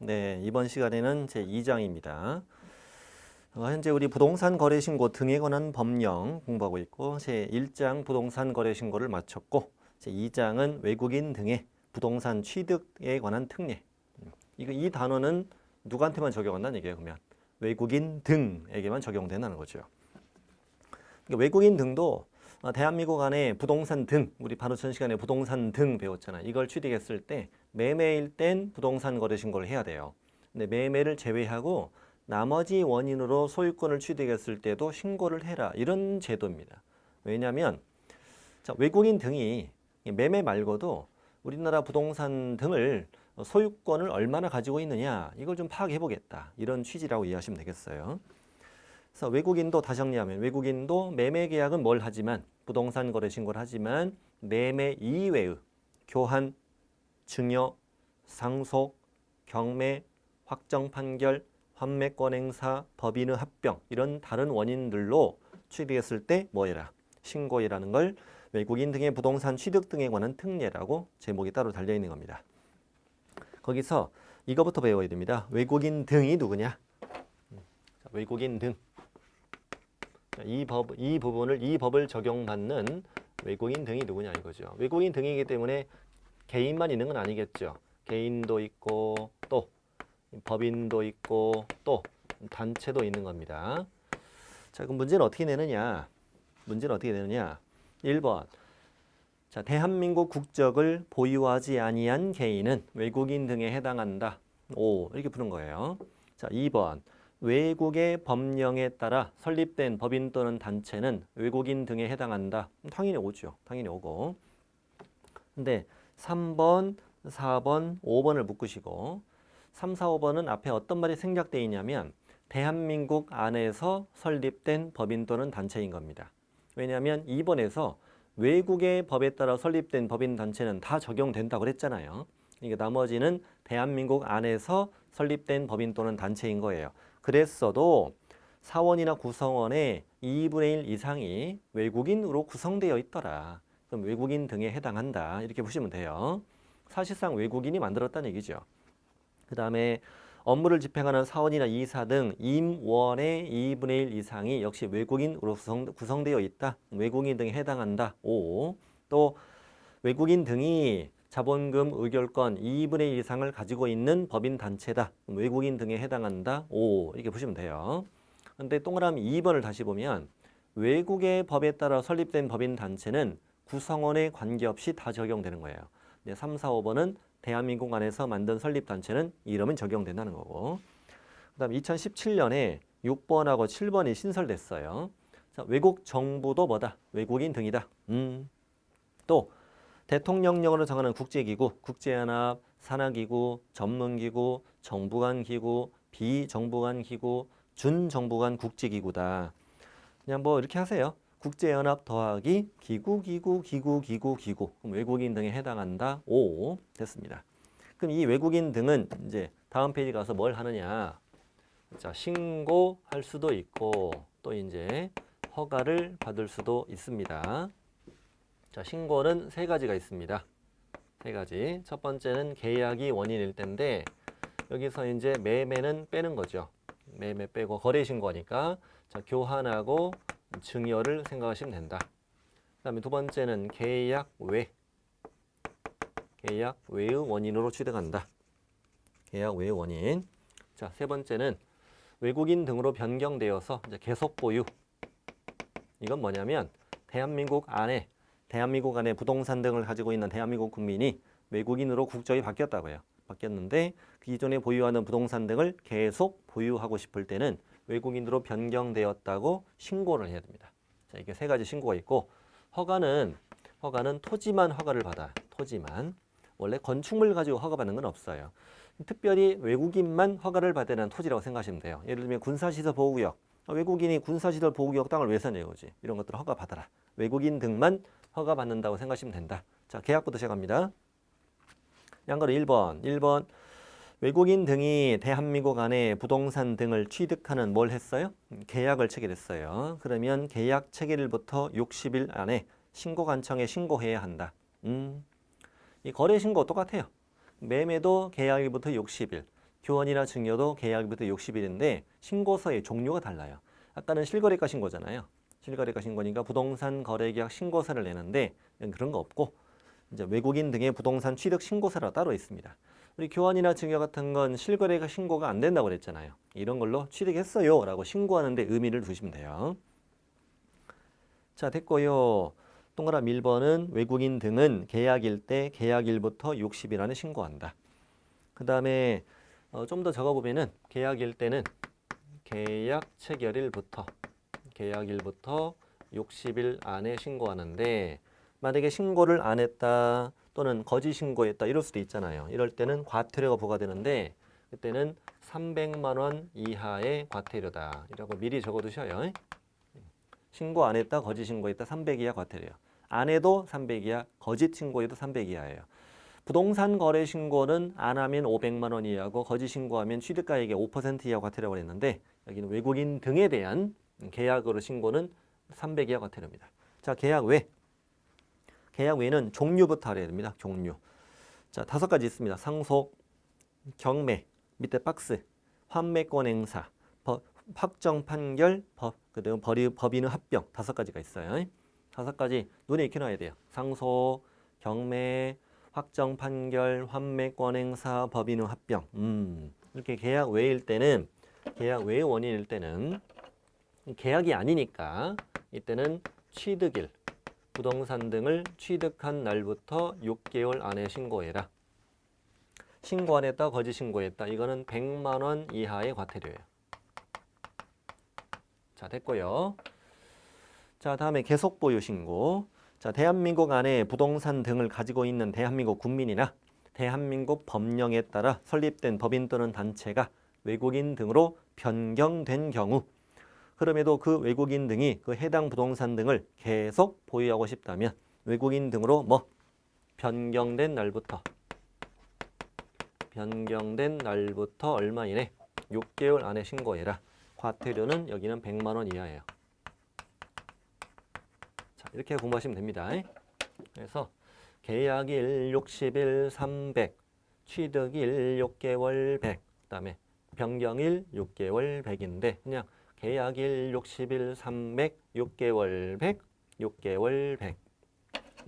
네, 이번 시간에는 제 2장입니다. 현재 우리 부동산 거래 신고 등에 관한 법령 공부하고 있고 제 1장 부동산 거래 신고를 마쳤고 제 2장은 외국인 등의 부동산 취득에 관한 특례. 이 단어는 누구한테만 적용한다는 얘기예요, 그러면. 외국인 등에게만 적용된다는 거죠. 그러니까 외국인 등도 대한민국 안에 부동산 등, 우리 바로 전 시간에 부동산 등 배웠잖아. 이걸 취득했을 때 매매일 땐 부동산 거래 신고를 해야 돼요. 근데 매매를 제외하고 나머지 원인으로 소유권을 취득했을 때도 신고를 해라. 이런 제도입니다. 왜냐하면 외국인 등이 매매 말고도 우리나라 부동산 등을 소유권을 얼마나 가지고 있느냐 이걸 좀 파악해 보겠다. 이런 취지라고 이해하시면 되겠어요. 그래서 외국인도 다시 정리하면 외국인도 매매 계약은 뭘 하지만 부동산 거래 신고를 하지만 매매 이외의 교환, 증여, 상속, 경매, 확정 판결, 환매권 행사, 법인의 합병 이런 다른 원인들로 취득했을 때 뭐해라? 신고해라는 걸 외국인 등의 부동산 취득 등에 관한 특례라고 제목이 따로 달려 있는 겁니다. 거기서 이거부터 배워야 됩니다. 외국인 등이 누구냐? 외국인 등. 이 법을 적용받는 외국인 등이 누구냐 이거죠. 외국인 등이기 때문에 개인만 있는 건 아니겠죠. 개인도 있고 또 법인도 있고 또 단체도 있는 겁니다. 자, 그럼 문제는 어떻게 내느냐? 1번. 자, 대한민국 국적을 보유하지 아니한 개인은 외국인 등에 해당한다. 오, 이렇게 푸는 거예요. 자, 2번. 외국의 법령에 따라 설립된 법인 또는 단체는 외국인 등에 해당한다. 당연히 오죠. 당연히 오고. 근데 3번, 4번, 5번을 묶으시고 3, 4, 5번은 앞에 어떤 말이 생략되어 있냐면 대한민국 안에서 설립된 법인 또는 단체인 겁니다. 왜냐하면 2번에서 외국의 법에 따라 설립된 법인 단체는 다 적용된다고 그랬잖아요. 그러니까 나머지는 대한민국 안에서 설립된 법인 또는 단체인 거예요. 그랬어도 사원이나 구성원의 2분의 1 이상이 외국인으로 구성되어 있더라. 그럼 외국인 등에 해당한다. 이렇게 보시면 돼요. 사실상 외국인이 만들었다는 얘기죠. 그 다음에 업무를 집행하는 사원이나 이사 등 임원의 2분의 1 이상이 역시 외국인으로 구성되어 있다. 외국인 등에 해당한다. 5. 또 외국인 등이 자본금 의결권 2분의 1 이상을 가지고 있는 법인 단체다. 외국인 등에 해당한다. 5. 이렇게 보시면 돼요. 근데 동그라미 2번을 다시 보면 외국의 법에 따라 설립된 법인 단체는 구성원에 관계없이 다 적용되는 거예요. 3, 4, 5번은 대한민국 안에서 만든 설립단체는 이러면 적용된다는 거고. 그 다음 2017년에 6번하고 7번이 신설됐어요. 자, 외국 정부도 뭐다? 외국인 등이다. 또 대통령령으로 정하는 국제기구, 국제연합, 산하기구, 전문기구, 정부간기구, 비정부간기구, 준정부간 국제기구다. 그냥 뭐 이렇게 하세요. 국제연합 더하기 기구. 그럼 외국인 등에 해당한다. 5 됐습니다. 그럼 이 외국인 등은 이제 다음 페이지 가서 뭘 하느냐? 자, 신고할 수도 있고 또 이제 허가를 받을 수도 있습니다. 자, 신고는 세 가지가 있습니다. 세 가지. 첫 번째는 계약이 원인일 때인데 여기서 이제 매매는 빼는 거죠. 매매 빼고 거래 신고하니까 자, 교환하고 증여를 생각하시면 된다. 그 다음에 두 번째는 계약 외의 원인으로 취득한다. 계약 외의 원인. 자, 세 번째는 외국인 등으로 변경되어서 이제 계속 보유. 이건 뭐냐면 대한민국 안에 부동산 등을 가지고 있는 대한민국 국민이 외국인으로 국적이 바뀌었다고요. 바뀌었는데 기존에 보유하는 부동산 등을 계속 보유하고 싶을 때는 외국인으로 변경되었다고 신고를 해야 됩니다. 자, 이게 세 가지 신고가 있고 허가는 토지만 허가를 받아요. 토지만. 원래 건축물 가지고 허가받는 건 없어요. 특별히 외국인만 허가를 받아야 하는 토지라고 생각하시면 돼요. 예를 들면 군사시설 보호구역. 외국인이 군사시설 보호구역 땅을 왜 사냐고 이거지. 이런 것들을 허가받아라. 외국인 등만 허가받는다고 생각하시면 된다. 자, 계약부터 시작합니다. 양거래 1번. 외국인 등이 대한민국 안에 부동산 등을 취득하는 뭘 했어요? 계약을 체결했어요. 그러면 계약 체결일부터 60일 안에 신고관청에 신고해야 한다. 이 거래 신고 똑같아요. 매매도 계약일부터 60일, 교원이나 증여도 계약일부터 60일인데 신고서의 종류가 달라요. 아까는 실거래가 신고잖아요. 실거래가 신고니까 부동산 거래계약 신고서를 내는데 그런 거 없고 이제 외국인 등의 부동산 취득 신고서가 따로 있습니다. 우리 교환이나 증여 같은 건 실거래가 신고가 안 된다고 그랬잖아요. 이런 걸로 취득했어요 라고 신고하는데 의미를 두시면 돼요. 자, 됐고요. 동그라미 1번은 외국인 등은 계약일 때 계약일부터 60일 안에 신고한다. 그 다음에 좀 더 적어보면은 계약일 때는 계약 체결일부터 60일 안에 신고하는데 만약에 신고를 안 했다 또는 거짓 신고했다 이럴 수도 있잖아요. 이럴 때는 과태료가 부과되는데 그때는 300만 원 이하의 과태료다. 이라고 미리 적어두셔요. 신고 안 했다, 거짓 신고했다 300 이하 과태료요. 안 해도 300 이하, 거짓 신고해도 300 이하예요. 부동산 거래 신고는 안 하면 500만 원 이하고 거짓 신고하면 취득가액의 5% 이하 과태료가 있는데 여기는 외국인 등에 대한 계약으로 신고는 300 이하 과태료입니다. 자, 계약 외. 계약 외에는 종류부터 알아야 됩니다. 종류. 자, 5가지 있습니다. 상속, 경매, 밑에 박스, 환매권 행사, 확정 판결, 그다음 법인의 합병 5가지가 있어요. 5가지 눈에 익혀놔야 돼요. 상속, 경매, 확정 판결, 환매권 행사, 법인의 합병. 이렇게 계약 외일 때는 계약 외의 원인일 때는 계약이 아니니까 이때는 취득일, 부동산 등을 취득한 날부터 6개월 안에 신고해라. 신고 안 했다, 거짓 신고했다. 이거는 100만 원 이하의 과태료예요. 자, 됐고요. 자, 다음에 계속 보유 신고. 자, 대한민국 안에 부동산 등을 가지고 있는 대한민국 국민이나 대한민국 법령에 따라 설립된 법인 또는 단체가 외국인 등으로 변경된 경우 그럼에도 그 외국인 등이 그 해당 부동산 등을 계속 보유하고 싶다면 외국인 등으로 변경된 날부터 얼마 이내 6개월 안에 신고해라. 과태료는 여기는 100만 원 이하예요. 자, 이렇게 공부하시면 됩니다. 그래서 계약일 60일 300, 취득일 6개월 100, 그다음에 변경일 6개월 100인데 그냥 계약일 60일 300, 6개월 100, 6개월 100.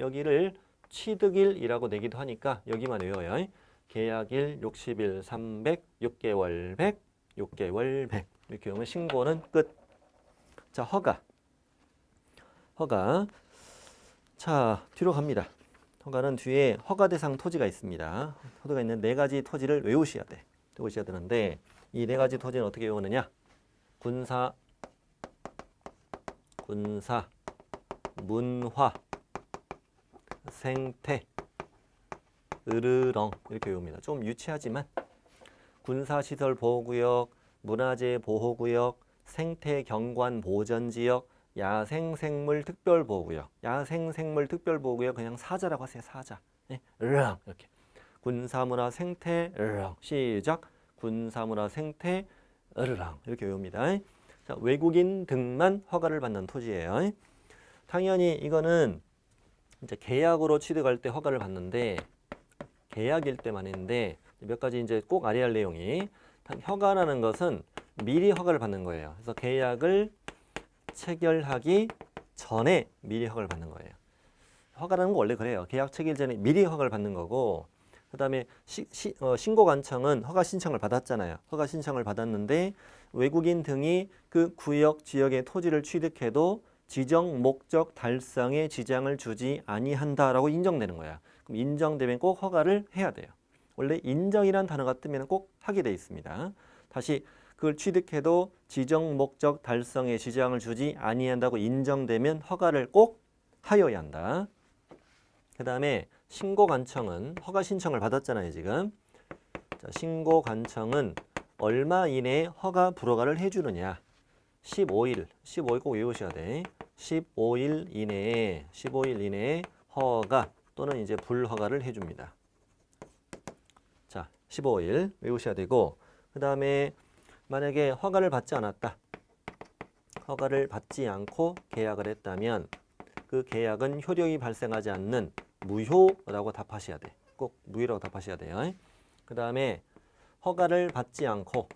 여기를 취득일이라고 내기도 하니까 여기만 외워요. 계약일 60일 300, 6개월 100, 6개월 100. 이렇게 오면 신고는 끝. 자, 허가. 자, 뒤로 갑니다. 허가는 뒤에 허가 대상 토지가 있습니다. 토지가 있는 4가지 토지를 외우셔야 되는데 이 4가지 토지는 어떻게 외우느냐? 군사, 문화, 생태, 으르렁 이렇게 외웁니다. 좀 유치하지만 군사시설 보호구역, 문화재 보호구역, 생태경관 보전지역, 야생생물 특별보호구역. 야생생물 특별보호구역 그냥 사자라고 하세요. 사자. 네, 으르렁 이렇게. 군사문화 생태 으르렁. 시작. 군사문화 생태 으르렁 이렇게 외웁니다. 자, 외국인 등만 허가를 받는 토지예요. 당연히 이거는 이제 계약으로 취득할 때 허가를 받는데 계약일 때만 했는데 몇 가지 이제 꼭 알아야 할 내용이 허가라는 것은 미리 허가를 받는 거예요. 그래서 계약을 체결하기 전에 미리 허가를 받는 거예요. 허가라는 거 원래 그래요. 계약 체결 전에 미리 허가를 받는 거고 그 다음에 신고관청은 허가 신청을 받았잖아요. 허가 신청을 받았는데 외국인 등이 그 구역 지역의 토지를 취득해도 지정 목적 달성에 지장을 주지 아니한다라고 인정되는 거야. 그럼 인정되면 꼭 허가를 해야 돼요. 원래 인정이란 단어가 뜨면 꼭 하게 돼 있습니다. 다시 그걸 취득해도 지정 목적 달성에 지장을 주지 아니한다고 인정되면 허가를 꼭 하여야 한다. 그 다음에 신고관청은 허가 신청을 받았잖아요, 지금. 자, 신고관청은 얼마 이내에 허가 불허가를 해주느냐. 15일 꼭 외우셔야 돼. 15일 이내에 허가 또는 이제 불허가를 해줍니다. 자, 15일 외우셔야 되고 그 다음에 만약에 허가를 받지 않았다. 허가를 받지 않고 계약을 했다면 그 계약은 효력이 발생하지 않는 무효라고 답하셔야 돼. 꼭 무효라고 답하셔야 돼요. 그 다음에 허가를 받지 않고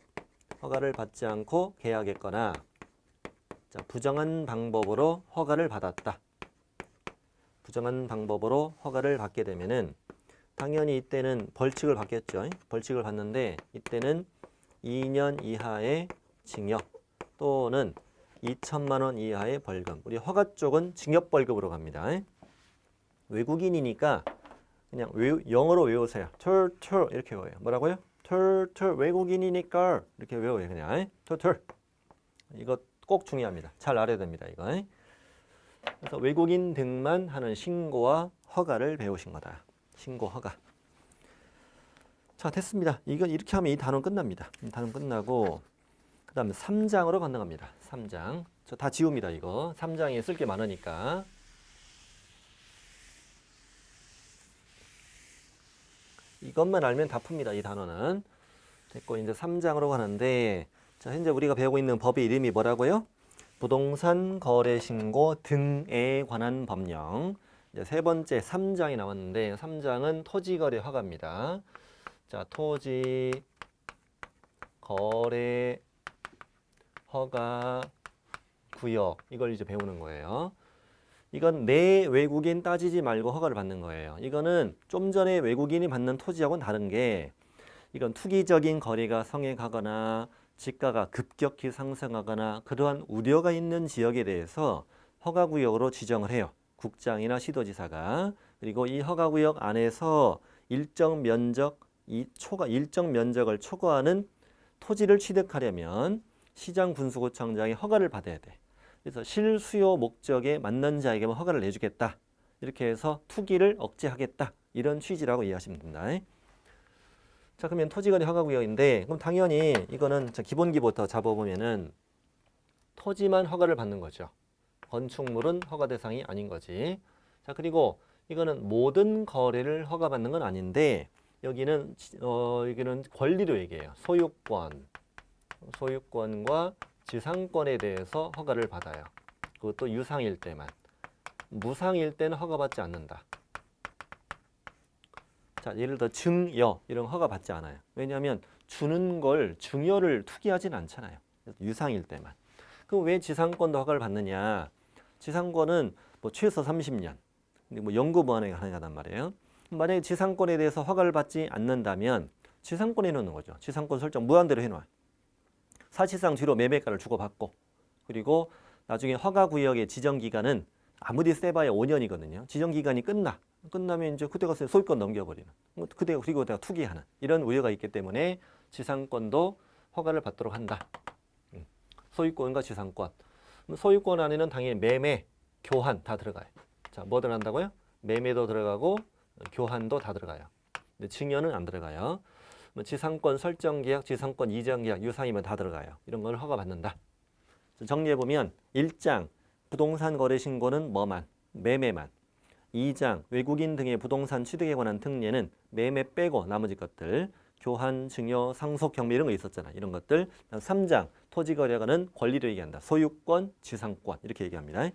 계약했거나 자, 부정한 방법으로 허가를 받았다. 부정한 방법으로 허가를 받게 되면은 당연히 이때는 벌칙을 받겠죠. 벌칙을 받는데 이때는 2년 이하의 징역 또는 2천만 원 이하의 벌금. 우리 허가 쪽은 징역 벌금으로 갑니다. 외국인이니까 그냥 영어로 외우세요. turtle 이렇게 외워요. 뭐라고요? turtle 외국인이니까 이렇게 외워요. 그냥 turtle. 이거 꼭 중요합니다. 잘 알아야 됩니다. 이거. 그래서 외국인 등만 하는 신고와 허가를 배우신 거다. 신고 허가. 자, 됐습니다. 이건 이렇게 하면 이 단원 끝납니다. 이 단원 끝나고 그 다음에 3장으로 건너갑니다. 3장. 저 다 지웁니다. 이거. 3장에 쓸 게 많으니까. 이것만 알면 다 풉니다. 이 단어는. 됐고 이제 3장으로 가는데 자, 현재 우리가 배우고 있는 법의 이름이 뭐라고요? 부동산 거래 신고 등에 관한 법령. 이제 세 번째 3장이 나왔는데 3장은 토지 거래 허가입니다. 자, 토지 거래 허가 구역 이걸 이제 배우는 거예요. 이건 내 외국인 따지지 말고 허가를 받는 거예요. 이거는 좀 전에 외국인이 받는 토지하고는 다른 게 이건 투기적인 거래가 성행하거나 지가가 급격히 상승하거나 그러한 우려가 있는 지역에 대해서 허가구역으로 지정을 해요. 국장이나 시도지사가. 그리고 이 허가구역 안에서 일정 면적을 초과하는 토지를 취득하려면 시장군수구청장이 허가를 받아야 돼. 그래서 실수요 목적에 맞는 자에게만 허가를 내주겠다. 이렇게 해서 투기를 억제하겠다. 이런 취지라고 이해하시면 됩니다. 자, 그러면 토지거래 허가구역인데 그럼 당연히 이거는 기본기부터 잡아보면은 토지만 허가를 받는 거죠. 건축물은 허가 대상이 아닌 거지. 자, 그리고 이거는 모든 거래를 허가받는 건 아닌데 여기는 권리로 얘기해요. 소유권과 지상권에 대해서 허가를 받아요. 그것도 유상일 때만. 무상일 때는 허가받지 않는다. 자, 예를 들어 증여 이런 허가 받지 않아요. 왜냐하면 주는 걸 증여를 투기하진 않잖아요. 유상일 때만. 그럼 왜 지상권도 허가를 받느냐? 지상권은 뭐 최소 30년, 근데 뭐 영구 보완이 가능하단 말이에요. 만약에 지상권에 대해서 허가를 받지 않는다면 지상권에 놓는 거죠. 지상권 설정 무한대로 해놔요. 사실상 뒤로 매매가를 주고받고 그리고 나중에 허가구역의 지정기간은 아무리 세봐야 5년이거든요. 지정기간이 끝나면 이제 그때 가서 소유권 넘겨버리는 그리고 내가 투기하는 이런 우려가 있기 때문에 지상권도 허가를 받도록 한다. 소유권과 지상권. 소유권 안에는 당연히 매매, 교환 다 들어가요. 자, 뭐 들어간다고요? 매매도 들어가고 교환도 다 들어가요. 근데 증여는 안 들어가요. 지상권 설정 계약, 지상권 이전 계약, 유상이면 다 들어가요. 이런 걸 허가받는다. 정리해보면 1장 부동산 거래 신고는 뭐만? 매매만. 2장 외국인 등의 부동산 취득에 관한 특례는 매매 빼고 나머지 것들 교환, 증여, 상속, 경매 이런 거 있었잖아. 이런 것들. 3장 토지 거래가는 권리로 얘기한다. 소유권, 지상권 이렇게 얘기합니다.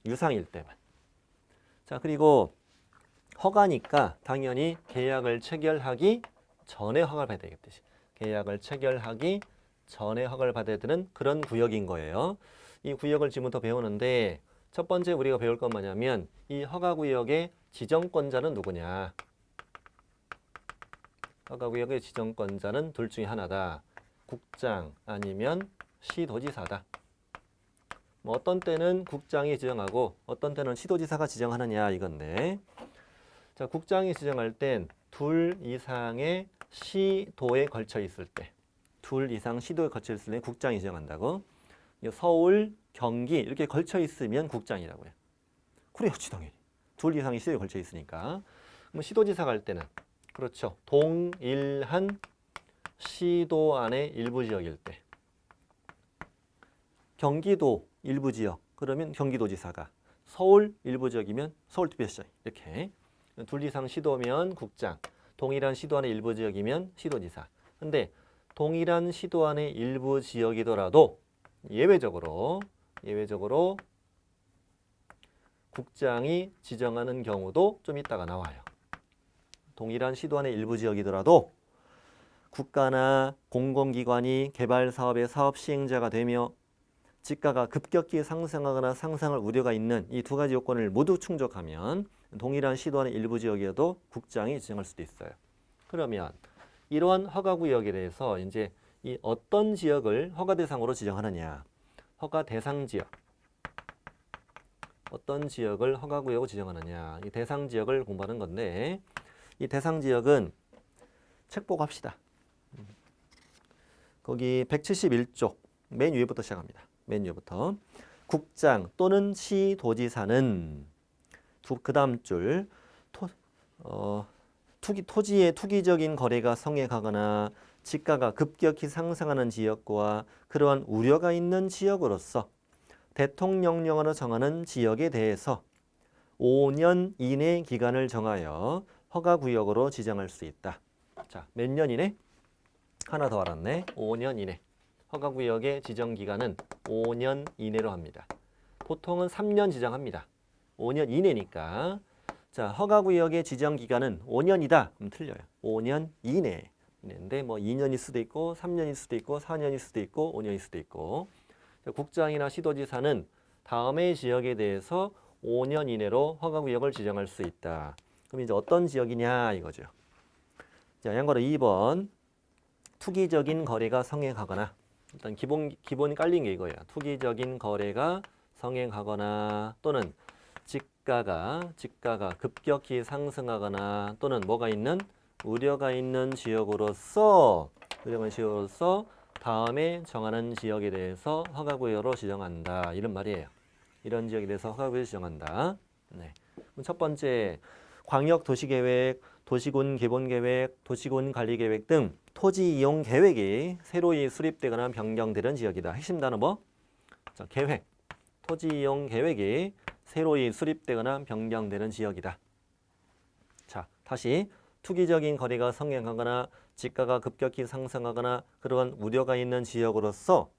유상일 때만. 자, 그리고 허가니까 당연히 계약을 체결하기 전에 허가를 받아야 되겠듯이. 계약을 체결하기 전에 허가를 받아야 되는 그런 구역인 거예요. 이 구역을 지금부터 배우는데 첫 번째 우리가 배울 건 뭐냐면 이 허가구역의 지정권자는 누구냐. 허가구역의 지정권자는 둘 중에 하나다. 국장 아니면 시도지사다. 뭐 어떤 때는 국장이 지정하고 어떤 때는 시도지사가 지정하느냐 이건데 자, 국장이 지정할 땐 둘 이상의 시도에 걸쳐 있을 때 둘 이상 시도에 걸쳐 있을 때 국장이 지정한다고. 서울, 경기 이렇게 걸쳐 있으면 국장이라고요. 그래야지 당연히. 둘 이상의 시도에 걸쳐 있으니까. 그럼 시도지사 갈 때는 그렇죠. 동일한 시도 안의 일부 지역일 때. 경기도 일부 지역 그러면 경기도지사가 서울 일부 지역이면 서울특별시장 이렇게 둘 이상 시도면 국장, 동일한 시도 안의 일부 지역이면 시도지사. 근데 동일한 시도 안의 일부 지역이더라도 예외적으로 국장이 지정하는 경우도 좀 이따가 나와요. 동일한 시도 안의 일부 지역이더라도 국가나 공공기관이 개발 사업의 사업 시행자가 되며 지가가 급격히 상승하거나 상승할 우려가 있는 이 두 가지 요건을 모두 충족하면 동일한 시도하는 일부 지역이어도 국장이 지정할 수도 있어요. 그러면 이러한 허가구역에 대해서 이제 이 어떤 지역을 허가 대상으로 지정하느냐. 허가 대상 지역. 어떤 지역을 허가구역으로 지정하느냐. 이 대상 지역을 공부하는 건데 이 대상 지역은 책 보고 합시다. 거기 171쪽 맨 위에부터 시작합니다. 맨 위에부터. 국장 또는 시도지사는 그 다음 줄 토지의 투기적인 거래가 성행하거나 지가가 급격히 상승하는 지역과 그러한 우려가 있는 지역으로서 대통령령으로 정하는 지역에 대해서 5년 이내 기간을 정하여 허가구역으로 지정할 수 있다. 자, 몇 년 이내? 하나 더 알았네. 5년 이내. 허가구역의 지정기간은 5년 이내로 합니다. 보통은 3년 지정합니다. 5년 이내니까. 자, 허가구역의 지정기간은 5년이다. 그럼 틀려요. 5년 이내. 이내인데 뭐 2년일 수도 있고 3년일 수도 있고 4년일 수도 있고 5년일 수도 있고. 국장이나 시도지사는 다음의 지역에 대해서 5년 이내로 허가구역을 지정할 수 있다. 그럼 이제 어떤 지역이냐 이거죠. 자, 양거로 2번. 투기적인 거래가 성행하거나 일단 기본이 깔린 게 이거예요. 투기적인 거래가 성행하거나 또는 지가가 급격히 상승하거나 또는 뭐가 있는 우려가 있는 지역으로서 다음에 정하는 지역에 대해서 허가구역으로 지정한다. 이런 말이에요. 이런 지역에 대해서 허가구역으로 지정한다. 네. 그럼 첫 번째 광역도시계획, 도시군 기본계획, 도시군 관리계획 등 토지 이용 계획이 새로이 수립되거나 변경되는 지역이다. 핵심 단어 뭐? 자, 계획. 토지 이용 계획이 새로이 수립되거나 변경되는 지역이다. 자, 다시 투기적인 거래가 성행하거나 지가가 급격히 상승하거나 그런 우려가 있는 지역으로서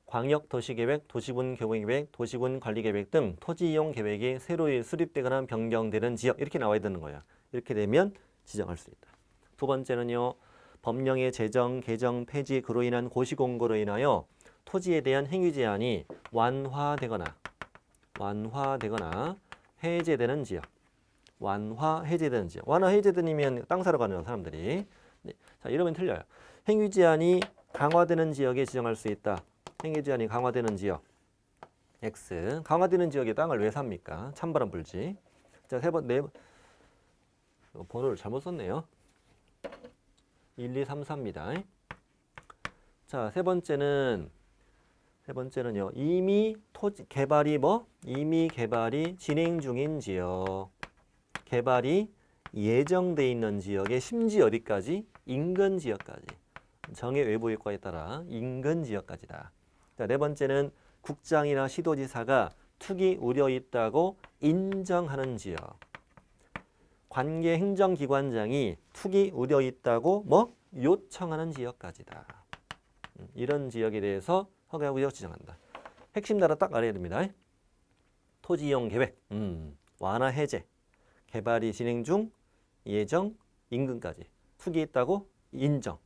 광역도시계획, 도시군 계획, 도시군 관리계획 등 토지 이용 계획이 새로이 수립되거나 변경되는 지역 이렇게 나와야 되는 거야. 이렇게 되면 지정할 수 있다. 두 번째는요. 법령의 제정, 개정, 폐지 그로 인한 고시공고로 인하여 토지에 대한 행위 제한이 완화되거나 해제되는 지역. 완화, 해제되는 지역. 완화, 해제되면 땅 사러 가는 사람들이. 네. 자, 이러면 틀려요. 행위 제한이 강화되는 지역에 지정할 수 있다. 행위 제한이 강화되는 지역. X. 강화되는 지역에 땅을 왜 삽니까? 찬바람 불지. 자, 번호를 잘못 썼네요. 1, 2, 3, 4입니다. 자, 세 번째는요. 이미 개발이 진행 중인 지역. 개발이 예정돼 있는 지역에 심지어 어디까지? 인근 지역까지. 정의 외부 효과에 따라 인근 지역까지다. 자, 네 번째는 국장이나 시도지사가 투기 우려 있다고 인정하는 지역. 관계 행정기관장이 투기 우려 있다고 요청하는 지역까지다. 이런 지역에 대해서 허가구역 지정한다. 핵심 단어 딱 알아야 됩니다. 토지 이용 계획, 완화 해제, 개발이 진행 중, 예정, 인근까지. 투기 있다고 인정,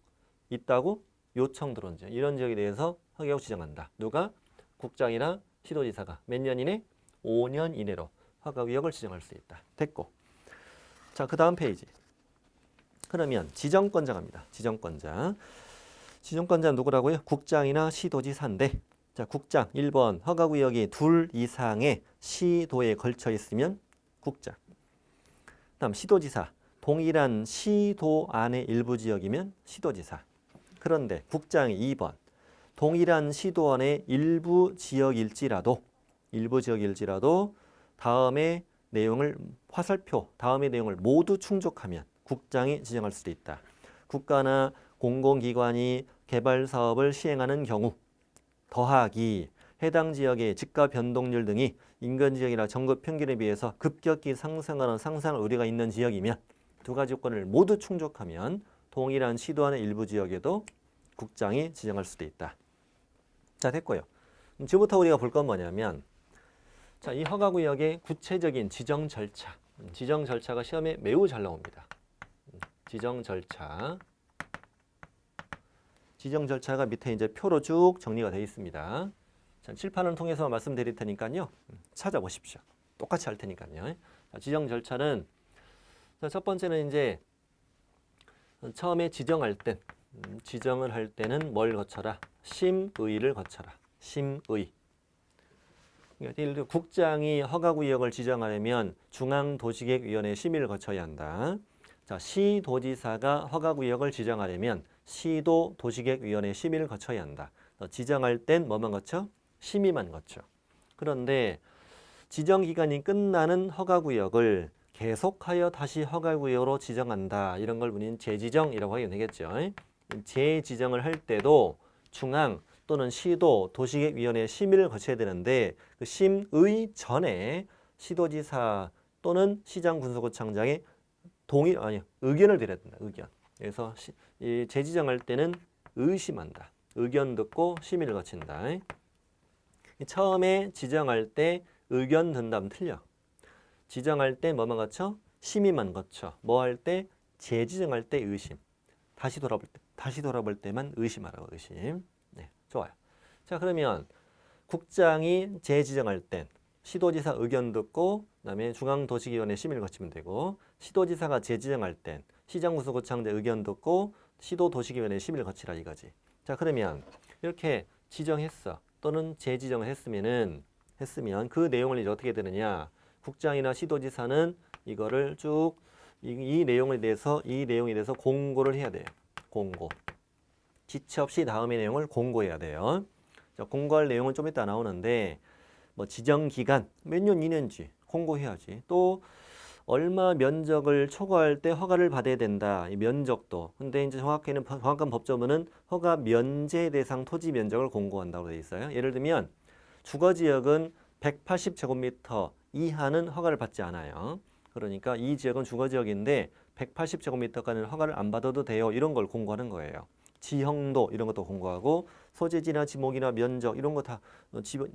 있다고 요청 들어온 지역. 이런 지역에 대해서 허가구역 지정한다. 누가? 국장이나 시도지사가 몇 년 이내? 5년 이내로 허가구역을 지정할 수 있다. 됐고. 자, 그 다음 페이지. 그러면 지정권자 갑니다. 지정권자. 지정권자는 누구라고요? 국장이나 시도지사인데, 자, 국장 1번 허가구역이 2 이상의 시도에 걸쳐 있으면 국장. 다음 시도지사. 동일한 시도 안의 일부 지역이면 시도지사. 그런데 국장이 2번. 동일한 시도 안의 일부 지역일지라도 다음의 내용을 다음의 내용을 모두 충족하면 국장이 지정할 수도 있다. 국가나 공공기관이 개발 사업을 시행하는 경우 더하기 해당 지역의 지가 변동률 등이 인근 지역이나 전국 평균에 비해서 급격히 상승하는 상승 우려가 있는 지역이면 두 가지 요건을 모두 충족하면 동일한 시도하는 일부 지역에도 국장이 지정할 수도 있다. 자, 됐고요. 지금부터 우리가 볼 건 뭐냐면 자, 이 허가구역의 구체적인 지정 절차. 지정 절차가 시험에 매우 잘 나옵니다. 지정 절차. 지정 절차가 밑에 이제 표로 쭉 정리가 되어 있습니다. 자, 칠판을 통해서 말씀드릴 테니까요. 찾아보십시오. 똑같이 할 테니까요. 자, 지정 절차는 자, 첫 번째는 이제 처음에 지정할 땐 지정을 할 때는 뭘 거쳐라? 심의를 거쳐라. 심의. 그러니까 예를 들어 국장이 허가구역을 지정하려면 중앙도시계획위원회 심의를 거쳐야 한다. 자, 시도지사가 허가구역을 지정하려면 시도도시계획위원회 심의를 거쳐야 한다. 지정할 땐 뭐만 거쳐? 심의만 거쳐. 그런데 지정기간이 끝나는 허가구역을 계속하여 다시 허가구역으로 지정한다. 이런 걸 우리는 재지정이라고 하게 되겠죠. 재지정을 할 때도 중앙 또는 시도 도시계획위원회 심의를 거쳐야 되는데 그 심의 전에 시도지사 또는 시장군수구청장의 의견을 드려야 된다. 의견. 그래서 이 재지정할 때는 의심한다. 의견 듣고 심의를 거친다. 처음에 지정할 때 의견 든다면 틀려. 지정할 때 뭐만 거쳐? 심의만 거쳐. 뭐 할 때? 재지정할 때 의심. 다시 돌아볼 때만 의심하라고. 의심. 네, 좋아요. 자, 그러면 국장이 재지정할 땐 시도지사 의견 듣고 그다음에 중앙도시기원회 심의를 거치면 되고 시도지사가 재지정할 땐 시장군수구청장 의견 듣고 시도도시기원회 심의를 거치라 이거지. 자, 그러면 이렇게 지정했어. 또는 재지정을 했으면 그 내용을 이제 어떻게 되느냐? 국장이나 시도지사는 이거를 쭉 이 내용에 대해서 공고를 해야 돼요. 공고. 지체 없이 다음의 내용을 공고해야 돼요. 자, 공고할 내용은 좀 이따 나오는데 뭐 지정 기간 몇 년, 2년지 공고해야지. 또 얼마 면적을 초과할 때 허가를 받아야 된다. 이 면적도. 근데 이제 정확한 법조문은 허가 면제 대상 토지 면적을 공고한다고 되어 있어요. 예를 들면 주거지역은 180제곱미터 이하는 허가를 받지 않아요. 그러니까 이 지역은 주거지역인데 180제곱미터까지는 허가를 안 받아도 돼요. 이런 걸 공고하는 거예요. 지형도 이런 것도 공고하고 소재지나 지목이나 면적 이런 거 다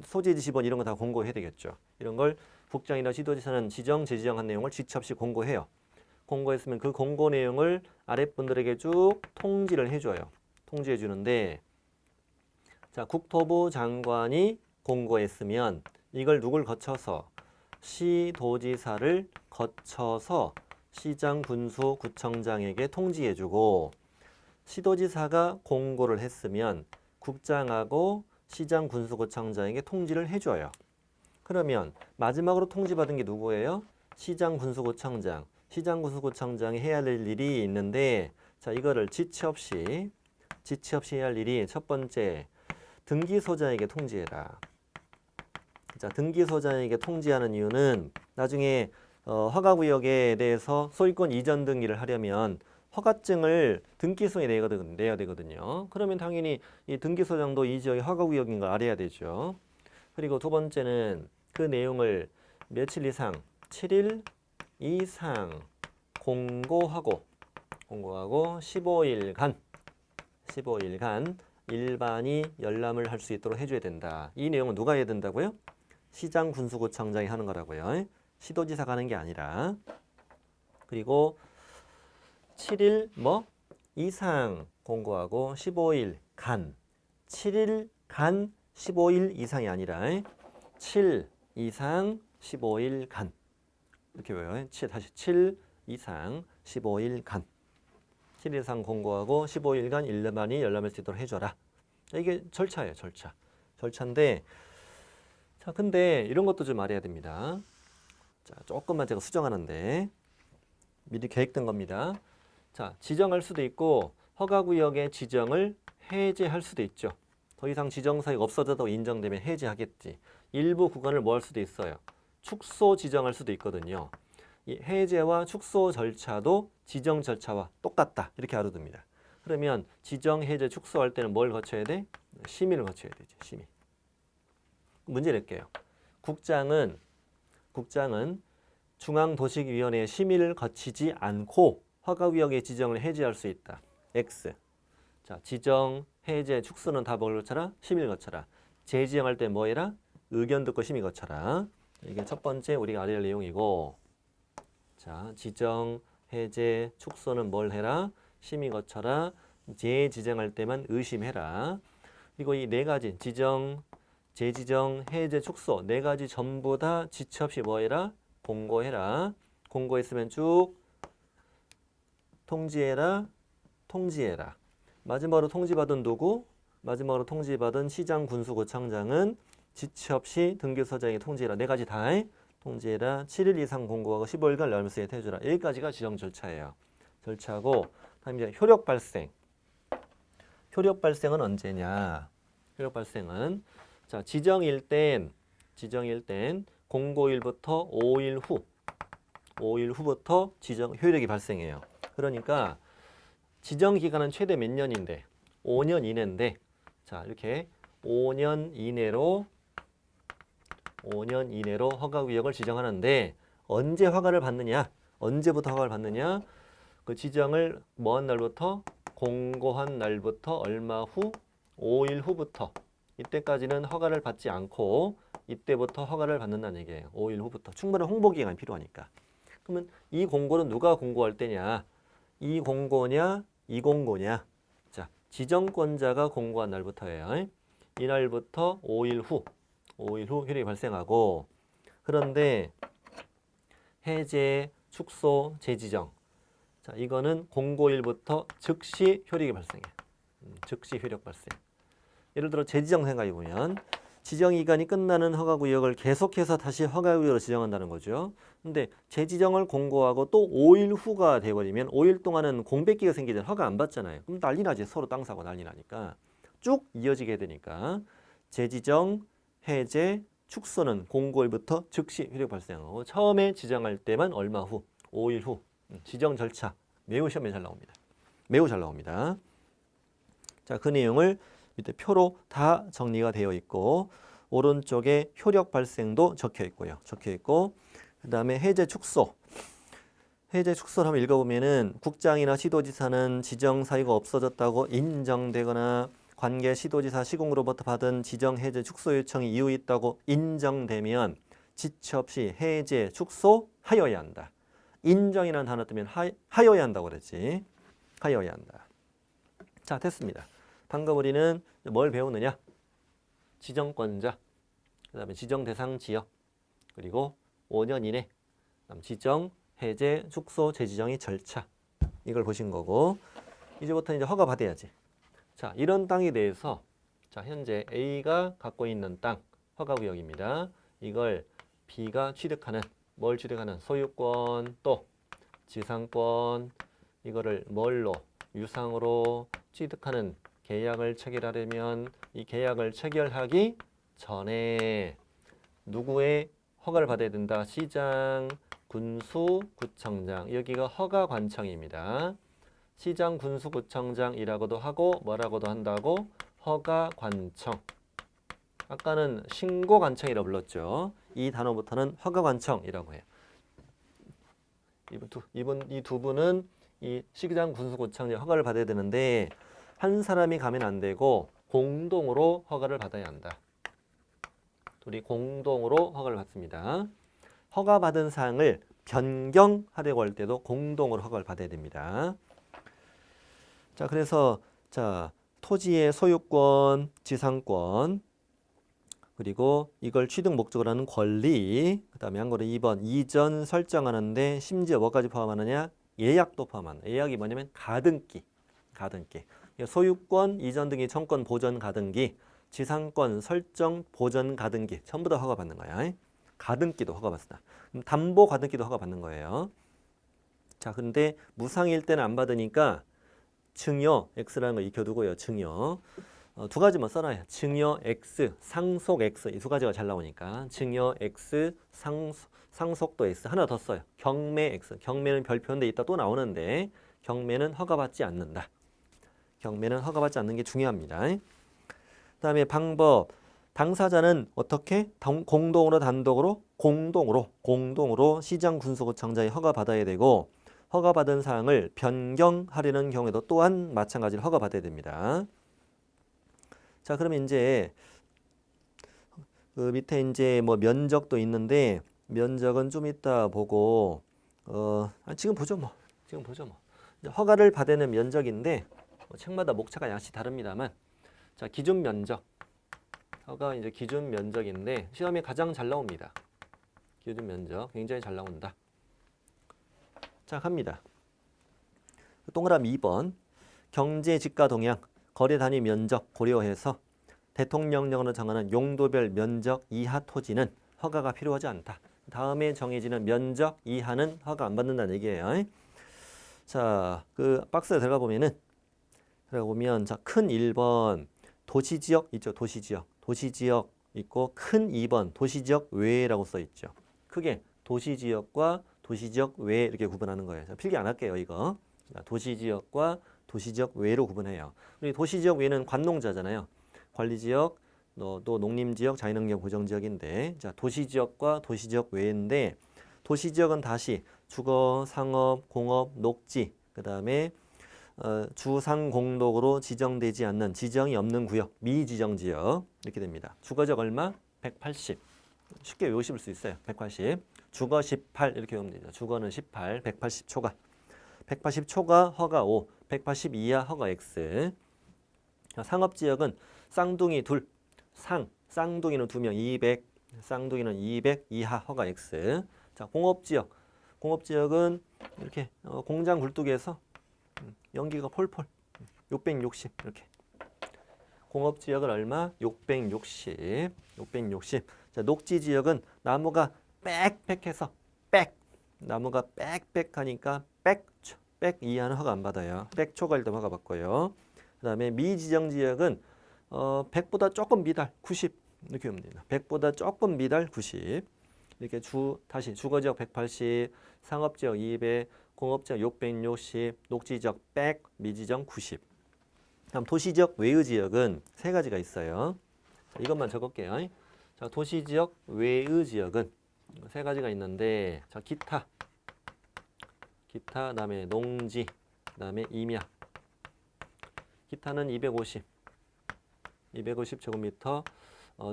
소재지 지번 이런 거 다 공고해야 되겠죠. 이런 걸 국장이나 시도지사는 지정, 재지정한 내용을 지체 없이 공고해요. 공고했으면 그 공고 내용을 아랫분들에게 쭉 통지를 해줘요. 통지해 주는데 자, 국토부 장관이 공고했으면 이걸 누굴 거쳐서 시도지사를 거쳐서 시장군수구청장에게 통지해주고 시도지사가 공고를 했으면 국장하고 시장군수구청장에게 통지를 해줘요. 그러면 마지막으로 통지받은 게 누구예요? 시장군수구청장. 시장군수구청장이 해야 될 일이 있는데 자, 이거를 지체 없이 해야 할 일이 첫 번째 등기소장에게 통지해라. 자, 등기소장에게 통지하는 이유는 나중에 허가구역에 대해서 소유권 이전 등기를 하려면 허가증을 등기소에 내야 되거든요. 그러면 당연히 이 등기소장도 이 지역이 허가구역인 걸 알아야 되죠. 그리고 두 번째는 그 내용을 며칠 이상, 7일 이상 공고하고 15일간 일반이 열람을 할 수 있도록 해줘야 된다. 이 내용은 누가 해야 된다고요? 시장군수구청장이 하는 거라고요. 시도지사가 하는 게 아니라. 그리고 7일 이상 공고하고 15일간 7일간 15일 이상이 아니라 7 이상 15일간 이렇게 외워요. 다시 7 이상 15일간 7일 이상 공고하고 15일간 일반이 열람할 수 있도록 해줘라. 이게 절차예요. 절차인데 자, 근데 이런 것도 좀 알아야 됩니다. 자, 조금만 제가 수정하는데 미리 계획된 겁니다. 자, 지정할 수도 있고 허가구역의 지정을 해제할 수도 있죠. 더 이상 지정사유가 없어져도 인정되면 해제하겠지. 일부 구간을 뭐 할 수도 있어요. 축소 지정할 수도 있거든요. 이 해제와 축소 절차도 지정 절차와 똑같다. 이렇게 알아둡니다. 그러면 지정, 해제, 축소할 때는 뭘 거쳐야 돼? 심의를 거쳐야 되지. 심의. 문제 낼게요. 국장은 중앙도시위원회의 심의를 거치지 않고 허가구역의 지정을 해제할 수 있다. X. 자, 지정, 해제, 축소는 다 뭘 거쳐라? 심의를 거쳐라. 재지정할 때 뭐 해라? 의견 듣고 심의 거쳐라. 이게 첫 번째 우리가 알아야 할 내용이고 자, 지정, 해제, 축소는 뭘 해라? 심의 거쳐라. 재지정할 때만 의심해라. 그리고 이 네 가지 지정, 재지정, 해제, 축소 네 가지 전부 다 지체 없이 뭐해라? 공고해라. 공고했으면 쭉 통지해라. 통지해라. 마지막으로 통지받은 누구? 마지막으로 통지받은 시장, 군수, 구청장은 지체 없이 등기소장에 통지해라. 네 가지 다 통지해라. 7일 이상 공고하고 15일간 열무세에 해주라. 여기까지가 지정 절차예요. 절차고 다음 이제 효력 발생. 효력 발생은 언제냐? 효력 발생은 자 지정일 땐 공고일부터 5일 후부터 지정 효력이 발생해요. 그러니까 지정 기간은 최대 몇 년인데 5년 이내인데 자 이렇게 5년 이내로 허가구역을 지정하는데 언제 허가를 받느냐? 언제부터 허가를 받느냐? 그 지정을 뭐 한 날부터? 공고한 날부터 얼마 후? 5일 후부터. 이때까지는 허가를 받지 않고 이때부터 허가를 받는다는 얘기예요. 5일 후부터. 충분한 홍보 기간이 필요하니까. 그러면 이 공고는 누가 공고할 때냐? 이 공고냐? 이 공고냐? 자, 지정권자가 공고한 날부터예요. 이날부터 5일 후 효력이 발생하고 그런데 해제, 축소, 재지정 자 이거는 공고일부터 즉시 효력이 발생해. 즉시 효력 발생. 예를 들어 재지정 생각해 보면 지정기간이 끝나는 허가구역을 계속해서 다시 허가구역으로 지정한다는 거죠. 근데 재지정을 공고하고 또 5일 후가 돼버리면 5일 동안은 공백기가 생기잖아요. 허가 안 받잖아요. 그럼 난리 나지. 서로 땅 사고 난리 나니까. 쭉 이어지게 되니까 재지정, 해제, 축소는 공고일부터 즉시 효력 발생하고 처음에 지정할 때만 얼마 후? 5일 후. 지정 절차 매우 시험에 잘 나옵니다. 매우 잘 나옵니다. 자, 그 내용을 밑에 표로 다 정리가 되어 있고 오른쪽에 효력 발생도 적혀 있고요. 그 다음에 해제 축소. 해제 축소를 한번 읽어보면은 국장이나 시도지사는 지정 사유가 없어졌다고 인정되거나 관계 시도지사 시공으로부터 받은 지정 해제 축소 요청이 이유 있다고 인정되면 지체 없이 해제 축소하여야 한다. 인정이라는 단어 뜨면 하여야 한다고 그랬지. 하여야 한다. 자, 됐습니다. 방금 우리는 뭘 배우느냐? 지정권자, 그 다음에 지정 대상 지역, 그리고 5년 이내 지정, 해제, 축소, 재지정의 절차 이걸 보신 거고 이제부터 이제 허가 받아야지. 자, 이런 땅에 대해서 자 현재 A가 갖고 있는 땅 허가구역입니다. 이걸 B가 취득하는 뭘 취득하는 소유권 또 지상권 이거를 뭘로 유상으로 취득하는 계약을 체결하려면 이 계약을 체결하기 전에 누구의 허가를 받아야 된다? 시장, 군수, 구청장 여기가 허가관청입니다. 시장, 군수, 구청장이라고도 하고 뭐라고도 한다고? 허가관청. 아까는 신고관청이라고 불렀죠. 이 단어부터는 허가관청이라고 해요. 이 두 분은 이 시장, 군수, 구청장 허가를 받아야 되는데 한 사람이 가면 안 되고 공동으로 허가를 받아야 한다. 둘이 공동으로 허가를 받습니다. 허가받은 사항을 변경하려고 할 때도 공동으로 허가를 받아야 됩니다. 자, 그래서 자 토지의 소유권, 지상권 그리고 이걸 취득 목적으로 하는 권리 그 다음에 한 거로 2번 이전 설정하는데 심지어 뭐까지 포함하느냐? 예약도 포함한다. 예약이 뭐냐면 가등기. 소유권, 이전 등기, 청권, 보전, 가등기 지상권, 설정, 보전, 가등기 전부 다 허가받는 거야. 가등기도 허가받습니다. 그럼 담보 가등기도 허가받는 거예요. 자, 근데 무상일 때는 안 받으니까 증여 X라는 거 익혀두고요. 증여 두 가지만 써놔요. 증여 X, 상속 X 이 두 가지가 잘 나오니까 증여 X, 상속도 X 하나 더 써요. 경매 X. 경매는 별표인데 이따 또 나오는데 경매는 허가받지 않는다. 경매는 허가받지 않는 게 중요합니다. 그다음에 방법 당사자는 어떻게 공동으로 단독으로 공동으로 시장 군수구청장이 허가받아야 되고 허가받은 사항을 변경하려는 경우에도 또한 마찬가지로 허가받아야 됩니다. 자, 그러면 이제 그 밑에 이제 뭐 면적도 있는데 면적은 좀 이따 보고 지금 보죠 뭐. 이제 허가를 받는 면적인데 책마다 목차가 약씩 다릅니다만, 자, 기준 면적. 허가 이제 기준 면적인데 시험에 가장 잘 나옵니다. 기준 면적 굉장히 잘 나온다. 자, 갑니다. 동그라미 2번. 경제 지가 동향, 거래 단위 면적 고려해서 대통령령으로 정하는 용도별 면적 이하 토지는 허가가 필요하지 않다. 다음에 정해지는 면적 이하는 허가 안 받는다는 얘기예요. 자, 그 박스에 들어가 보면 자, 큰 1번 도시지역 있죠. 도시지역 있고 큰 2번 도시지역 외라고 써 있죠. 크게 도시지역과 도시지역 외 이렇게 구분하는 거예요. 자, 필기 안 할게요, 이거. 자, 도시지역과 도시지역 외로 구분해요. 우리 도시지역 외는 관농자잖아요. 관리지역, 또 농림지역, 자연환경 보정지역인데, 자, 도시지역과 도시지역 외인데, 도시지역은 다시 주거, 상업, 공업, 녹지, 그 다음에 주상공독으로 지정되지 않는 지정이 없는 구역, 미지정지역 이렇게 됩니다. 주거지역 얼마? 180. 쉽게 외우실 수 있어요. 180. 주거 18 이렇게 외우면 되죠. 주거는 18, 180 초과. 180 초과 허가 5, 180 이하 허가 X. 상업지역은 쌍둥이 둘, 쌍둥이는 2명 200, 쌍둥이는 200 이하 허가 X. 자, 공업지역은 이렇게 공장 굴뚝에서 연기가 폴폴 660 이렇게. 공업지역은 얼마? 660. 자, 녹지지역은 나무가 빽빽해서 나무가 빽빽하니까 빽 이하는 허가 안 받아요. 빽 초과일 때 허가 받고요. 그 다음에 미지정지역은 100보다 조금 미달 90 이렇게 하면 됩니다. 100보다 조금 미달 90 이렇게 다시 주거지역 180, 상업지역 200, 공업지역 660, 녹지지역 100, 미지정 90. 다음 도시지역 외의 지역은 세 가지가 있어요. 자, 이것만 적을게요. 자, 도시지역 외의 지역은 세 가지가 있는데, 자, 기타, 그다음에 농지, 그다음에 임야. 기타는 250 제곱미터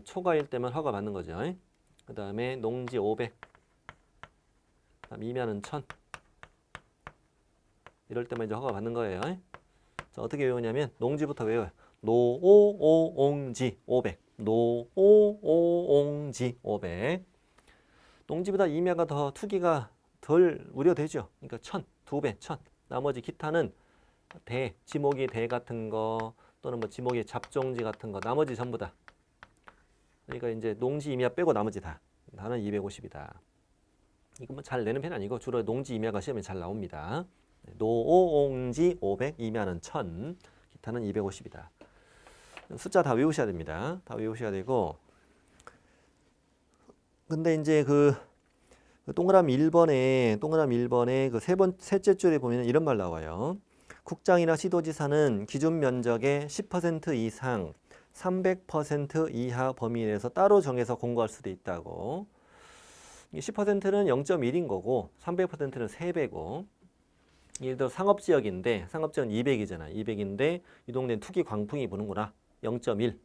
초과일 때만 허가 받는 거죠. 그 다음에 농지 500, 그다음 임야는 1000. 이럴 때만 이제 허가 받는 거예요. 자, 어떻게 외우냐면 농지부터 외워요. 노오옹지 500. 노오옹지 500. 농지보다 임야가 더 투기가 덜 우려되죠. 그러니까 1000, 2배, 1000. 나머지 기타는 지목이 대 같은 거 또는 뭐 지목이 잡종지 같은 거 나머지 전부 다. 그러니까 이제 농지 임야 빼고 나머지 다는 250이다. 이거 뭐 잘 내는 편이 아니고 주로 농지 임야가 시험에 잘 나옵니다. 노옹지 500, 임야는 1000, 기타는 250이다. 숫자 다 외우셔야 됩니다. 다 외우셔야 되고. 근데 이제 그 동그라미 1번에 그 셋째 줄에 보면 이런 말 나와요. 국장이나 시도지사는 기준 면적의 10% 이상 300% 이하 범위 내에서 따로 정해서 공고할 수도 있다고. 10%는 0.1인 거고 300%는 3배고. 예를 들어 상업지역인데 상업지역은 200이잖아. 200인데 이 동네는 투기 광풍이 부는구나. 0.1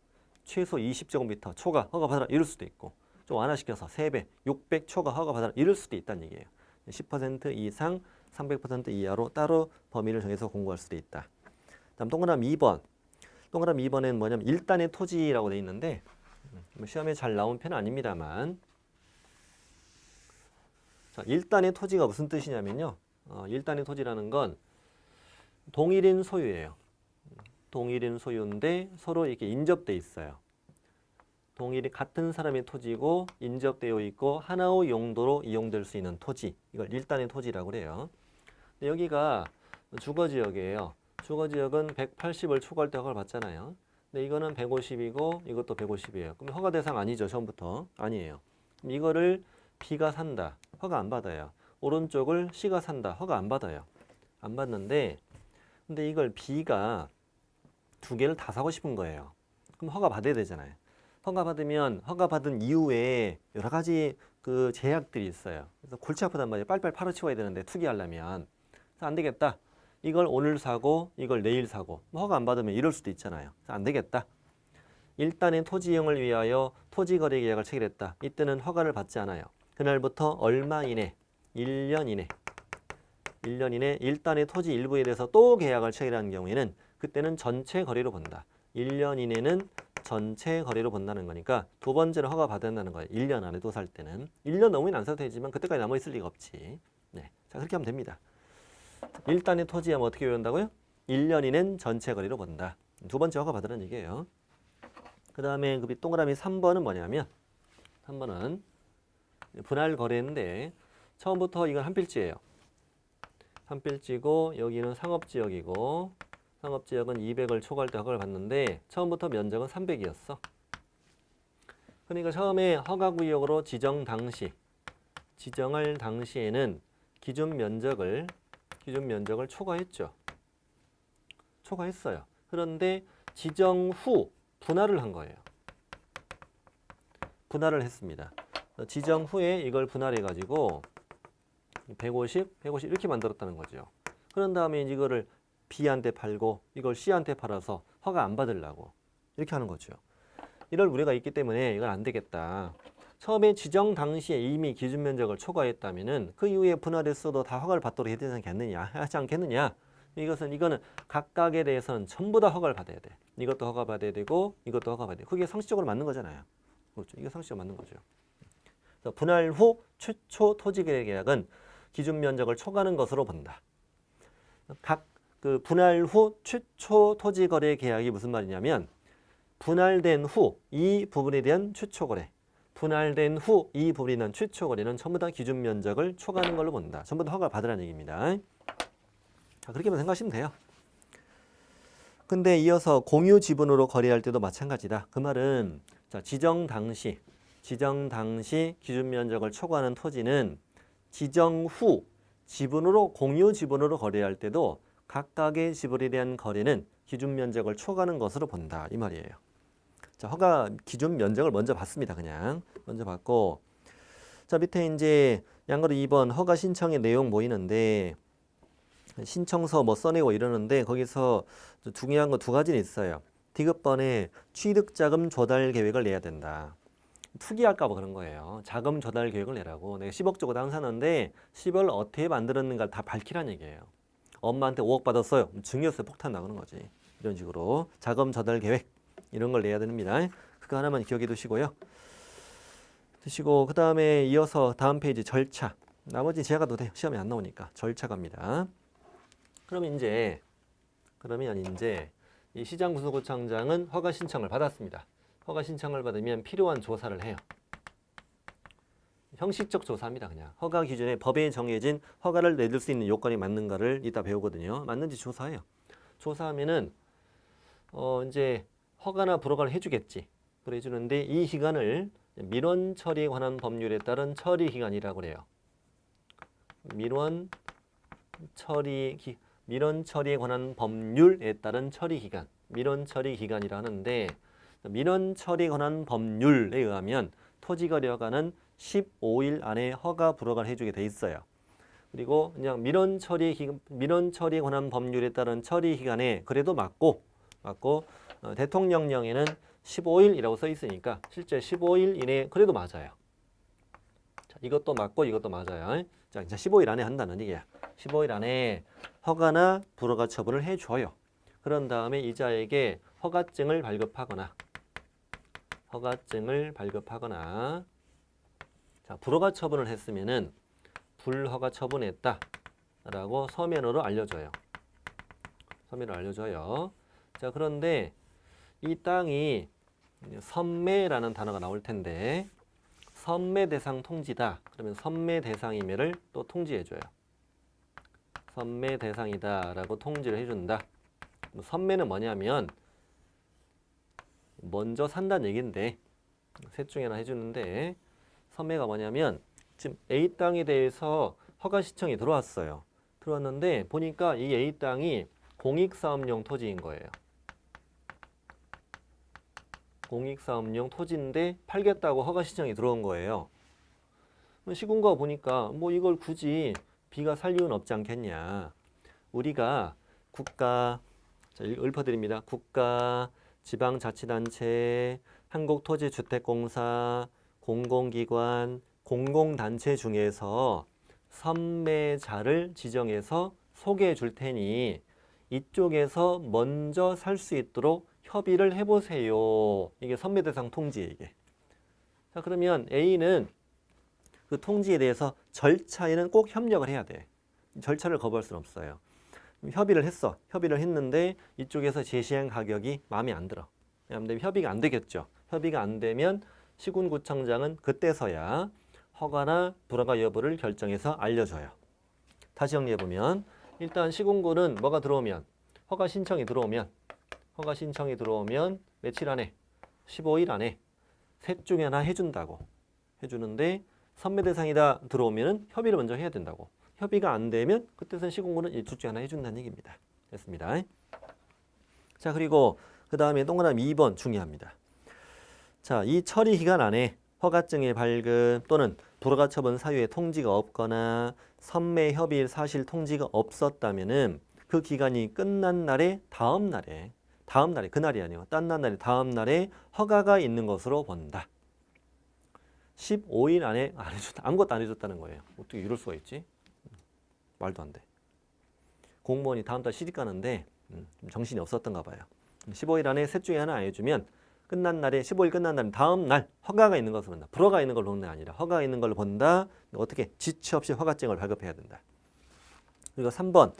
최소 20제곱미터 초과 허가받아라 이럴 수도 있고 좀 완화시켜서 3배 600 초과 허가받아라 이럴 수도 있다는 얘기예요. 10% 이상 300% 이하로 따로 범위를 정해서 공고할 수도 있다. 다음 동그라미 2번. 동그라미 2번에는 뭐냐면 1단의 토지라고 돼 있는데 시험에 잘 나온 편은 아닙니다만 자, 1단의 토지가 무슨 뜻이냐면요. 1단의 토지라는 건 동일인 소유예요. 동일인 소유인데 서로 이렇게 인접돼 있어요. 동일이 같은 사람의 토지고 인접되어 있고 하나의 용도로 이용될 수 있는 토지. 이걸 1단의 토지라고 그래요. 근데 여기가 주거지역이에요. 주거지역은 180을 초과할 때 허가를 받잖아요. 근데 이거는 150이고 이것도 150이에요. 그럼 허가 대상 아니죠. 처음부터. 아니에요. 그럼 이거를 B가 산다. 허가 안 받아요. 오른쪽을 C가 산다. 허가 안 받아요. 안 받는데 근데 이걸 B가 두 개를 다 사고 싶은 거예요. 그럼 허가 받아야 되잖아요. 허가 받으면 허가 받은 이후에 여러 가지 그 제약들이 있어요. 그래서 골치 아프단 말이에요. 빨리빨리 팔아치워야 되는데 투기하려면. 그래서 안 되겠다. 이걸 오늘 사고 이걸 내일 사고 허가 안 받으면 이럴 수도 있잖아요. 그래서 안 되겠다. 일단의 토지 이용을 위하여 토지거래 계약을 체결했다. 이때는 허가를 받지 않아요. 그날부터 얼마 이내 1년 이내 일단의 토지 일부에 대해서 또 계약을 체결하는 경우에는 그때는 전체 거리로 본다. 1년 이내는 전체 거리로 본다는 거니까 두 번째로 허가 받는다는 거예요. 1년 안에도 살 때는. 1년 넘으면 안 사도 되지만 그때까지 남아있을 리가 없지. 네. 자, 그렇게 하면 됩니다. 1단의 토지하면 어떻게 외운다고요? 1년 이내는 전체 거리로 본다. 두 번째 허가 받으라는 얘기예요. 그 다음에 그 동그라미 3번은 뭐냐면 3번은 분할 거래인데 처음부터 이건 한 필지예요. 한 필지고 여기는 상업지역이고 상업지역은 200을 초과할 때 허가를 받는데 처음부터 면적은 300이었어. 그러니까 처음에 허가구역으로 지정할 당시에는 기준 면적을 초과했죠. 초과했어요. 그런데 지정 후 분할을 한 거예요. 분할을 했습니다. 지정 후에 이걸 분할해 가지고 150 이렇게 만들었다는 거죠. 그런 다음에 이거를 B한테 팔고 이걸 C한테 팔아서 허가 안 받으려고 이렇게 하는 거죠. 이럴 우려가 있기 때문에 이건 안 되겠다. 처음에 지정 당시에 이미 기준 면적을 초과했다면은 그 이후에 분할했어도 다 허가를 받도록 해야 되지 않겠느냐? 하지 않겠느냐? 이거는 각각에 대해서는 전부 다 허가를 받아야 돼. 이것도 허가 받아야 되고 이것도 허가 받아야 돼. 그게 상식적으로 맞는 거잖아요. 그렇죠. 이게 상식적으로 맞는 거죠. 그래서 분할 후 최초 토지 거래 계약은 기준 면적을 초과하는 것으로 본다. 그 분할 후 최초 토지 거래 계약이 무슨 말이냐면 분할된 후 이 부분에 대한 최초 거래, 분할된 후 이 부분에 대한 최초 거래는 전부 다 기준 면적을 초과하는 걸로 본다. 전부 다 허가 받으라는 얘기입니다. 자, 그렇게만 생각하시면 돼요. 근데 이어서 공유 지분으로 거래할 때도 마찬가지다. 그 말은 자, 지정 당시 기준 면적을 초과하는 토지는 지정 후 공유 지분으로 거래할 때도 각각의 지분에 대한 거래는 기준 면적을 초과하는 것으로 본다. 이 말이에요. 자, 허가 기준 면적을 먼저 봤습니다. 그냥 먼저 봤고, 자, 밑에 이제 양가로 2번 허가 신청의 내용 보이는데 신청서 뭐 써내고 이러는데 거기서 중요한 거 두 가지는 있어요. 디귿번에 취득자금 조달 계획을 내야 된다. 투기할까 봐 그런 거예요. 자금 조달 계획을 내라고. 내가 10억 주고 땅 사는데 10억을 어떻게 만들었는가 다 밝히라는 얘기예요. 엄마한테 5억 받았어요. 증여세 폭탄 나가는 거지. 이런 식으로 자금 조달 계획 이런 걸 내야 됩니다. 그거 하나만 기억해 두시고요. 그 다음에 이어서 다음 페이지 절차. 나머지 제가 가도 돼요. 시험에 안 나오니까. 절차 갑니다. 그러면 이제 이 시장구조구청장은 허가 신청을 받았습니다. 허가 신청을 받으면 필요한 조사를 해요. 형식적 조사입니다. 그냥 허가 기준에 법에 정해진 허가를 내줄 수 있는 요건이 맞는가를 이따 배우거든요. 맞는지 조사해요. 조사하면은 이제 허가나 불허가를 해주겠지. 그래 주는데 이 기간을 민원 처리에 관한 법률에 따른 처리 기간이라고 그래요. 민원 처리에 관한 법률에 따른 처리 기간, 민원 처리 기간이라 하는데 민원 처리에 관한 법률에 의하면 토지거래허가는 15일 안에 허가 불허가를 해주게 돼 있어요. 그리고 그냥 민원 처리에 관한 법률에 따른 처리 기간에 그래도 맞고 대통령령에는 15일이라고 써 있으니까 실제 15일 이내에 그래도 맞아요. 자, 이것도 맞고 이것도 맞아요. 자, 이제 15일 안에 한다는 얘기야. 15일 안에 허가나 불허가 처분을 해줘요. 그런 다음에 이자에게 허가증을 발급하거나 자, 불허가 처분을 했으면은 불허가 처분했다라고 서면으로 알려줘요. 자, 그런데 이 땅이 선매라는 단어가 나올 텐데 선매 대상 통지다. 그러면 선매 대상이면을 또 통지해줘요. 선매 대상이다라고 통지를 해준다. 선매는 뭐냐면 먼저 산다는 얘기인데 셋 중에 하나 해주는데 선매가 뭐냐면 지금 A 땅에 대해서 허가 신청이 들어왔어요. 들어왔는데 보니까 이 A 땅이 공익사업용 토지인 거예요. 공익사업용 토지인데 팔겠다고 허가 신청이 들어온 거예요. 시군가 보니까 뭐 이걸 굳이 B가 살 이유는 없지 않겠냐. 우리가 국가, 자, 읊어드립니다. 국가, 지방자치단체, 한국토지주택공사, 공공기관, 공공단체 중에서 선매자를 지정해서 소개해 줄 테니 이쪽에서 먼저 살 수 있도록 협의를 해보세요. 이게 선매대상 통지에 이게. 자, 그러면 A는 그 통지에 대해서 절차에는 꼭 협력을 해야 돼. 절차를 거부할 수는 없어요. 협의를 했어. 협의를 했는데 이쪽에서 제시한 가격이 마음에 안 들어. 근데 협의가 안 되겠죠. 협의가 안 되면 시군구청장은 그때서야 허가나 불허가 여부를 결정해서 알려줘요. 다시 정리해보면 일단 시군구는 뭐가 들어오면 허가 신청이 들어오면 며칠 안에 15일 안에 셋 중에 하나 해준다고 해주는데 선매 대상이다 들어오면 협의를 먼저 해야 된다고. 협의가 안 되면 그때선 시군구는 이 둘 중에 하나 해준다는 얘기입니다. 됐습니다. 자, 그리고 그 다음에 동그라미 2번 중요합니다. 자, 이 처리 기간 안에 허가증의 발급 또는 불허가 처분 사유의 통지가 없거나 선매 협의일 사실 통지가 없었다면은 그 기간이 끝난 날의 다음 날에 그날이 아니고 끝난 날의 다음 날에 허가가 있는 것으로 본다. 15일 안에 안 해줬다. 아무것도 안 해줬다는 거예요. 어떻게 이럴 수가 있지? 말도 안 돼. 공무원이 다음 달 시집 가는데 정신이 없었던가 봐요. 15일 안에 셋 중에 하나 안 해주면 끝난 날에 15일 끝난 날 다음 날 허가가 있는 것을 본다. 불허가 있는 걸 보는 게 아니라 허가가 있는 걸 본다. 어떻게? 지체 없이 허가증을 발급해야 된다. 그리고 3번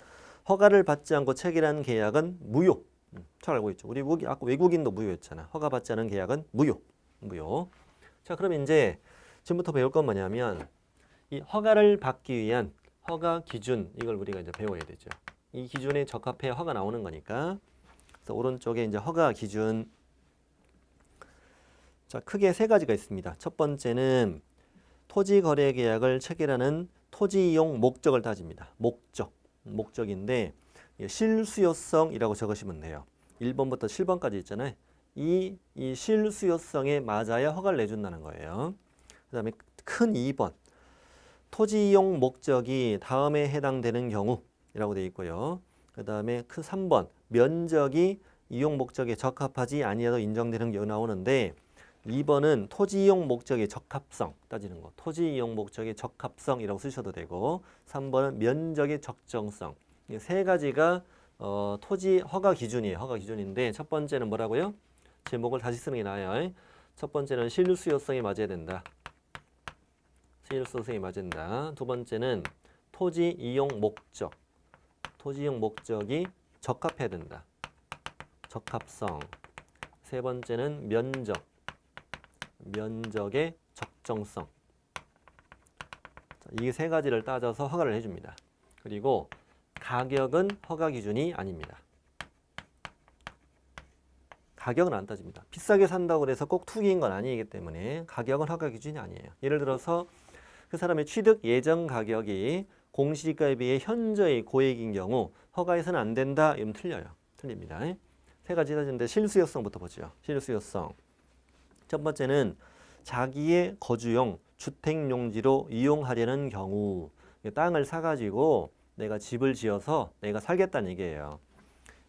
허가를 받지 않고 체결한 계약은 무효. 잘 알고 있죠. 우리 아까 외국인도 무효였잖아. 허가받지 않은 계약은 무효. 자, 그럼 이제 지금부터 배울 건 뭐냐면 이 허가를 받기 위한 허가 기준 이걸 우리가 이제 배워야 되죠. 이 기준에 적합해 허가 나오는 거니까. 그래서 오른쪽에 이제 허가 기준. 자, 크게 세 가지가 있습니다. 첫 번째는 토지 거래 계약을 체결하는 토지 이용 목적을 따집니다. 목적인데 실수요성이라고 적으시면 돼요. 1번부터 7번까지 있잖아요. 이 실수요성에 맞아야 허가를 내준다는 거예요. 그 다음에 큰 2번 토지 이용 목적이 다음에 해당되는 경우라고 되어 있고요. 그 다음에 큰 3번 면적이 이용 목적에 적합하지 아니하도 인정되는 경우 나오는데 2번은 토지 이용 목적의 적합성 따지는 거. 토지 이용 목적의 적합성이라고 쓰셔도 되고 3번은 면적의 적정성. 이 세 가지가 토지 허가 기준이에요. 허가 기준인데 첫 번째는 뭐라고요? 제목을 다시 쓰는 게 나아요. 첫 번째는 실수요성에 맞아야 된다. 실수요성에 맞은다. 두 번째는 토지 이용 목적. 토지 이용 목적이 적합해야 된다. 적합성. 세 번째는 면적. 면적의 적정성. 이 세 가지를 따져서 허가를 해줍니다. 그리고 가격은 허가 기준이 아닙니다. 가격은 안 따집니다. 비싸게 산다고 해서 꼭 투기인 건 아니기 때문에 가격은 허가 기준이 아니에요. 예를 들어서 그 사람의 취득 예정 가격이 공시가에 비해 현저히 고액인 경우 허가해서는 안 된다. 이러면 틀려요. 틀립니다. 세 가지 따지는데 실수요성부터 보죠. 실수요성. 첫 번째는 자기의 거주용 주택용지로 이용하려는 경우 땅을 사가지고 내가 집을 지어서 내가 살겠다는 얘기예요.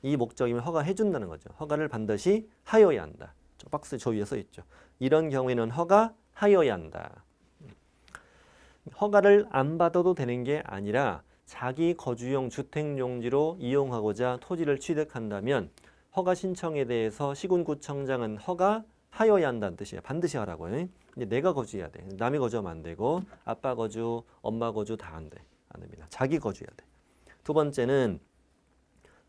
이 목적이면 허가해 준다는 거죠. 허가를 반드시 하여야 한다. 박스 저 위에 써 있죠. 이런 경우에는 허가하여야 한다. 허가를 안 받아도 되는 게 아니라 자기 거주용 주택용지로 이용하고자 토지를 취득한다면 허가 신청에 대해서 시군구청장은 허가하여야 한다는 뜻이에요. 반드시 하라고요. 이제 내가 거주해야 돼. 남이 거주하면 안 되고 아빠 거주, 엄마 거주 다 안 돼. 안 됩니다. 자기 거주해야 돼. 두 번째는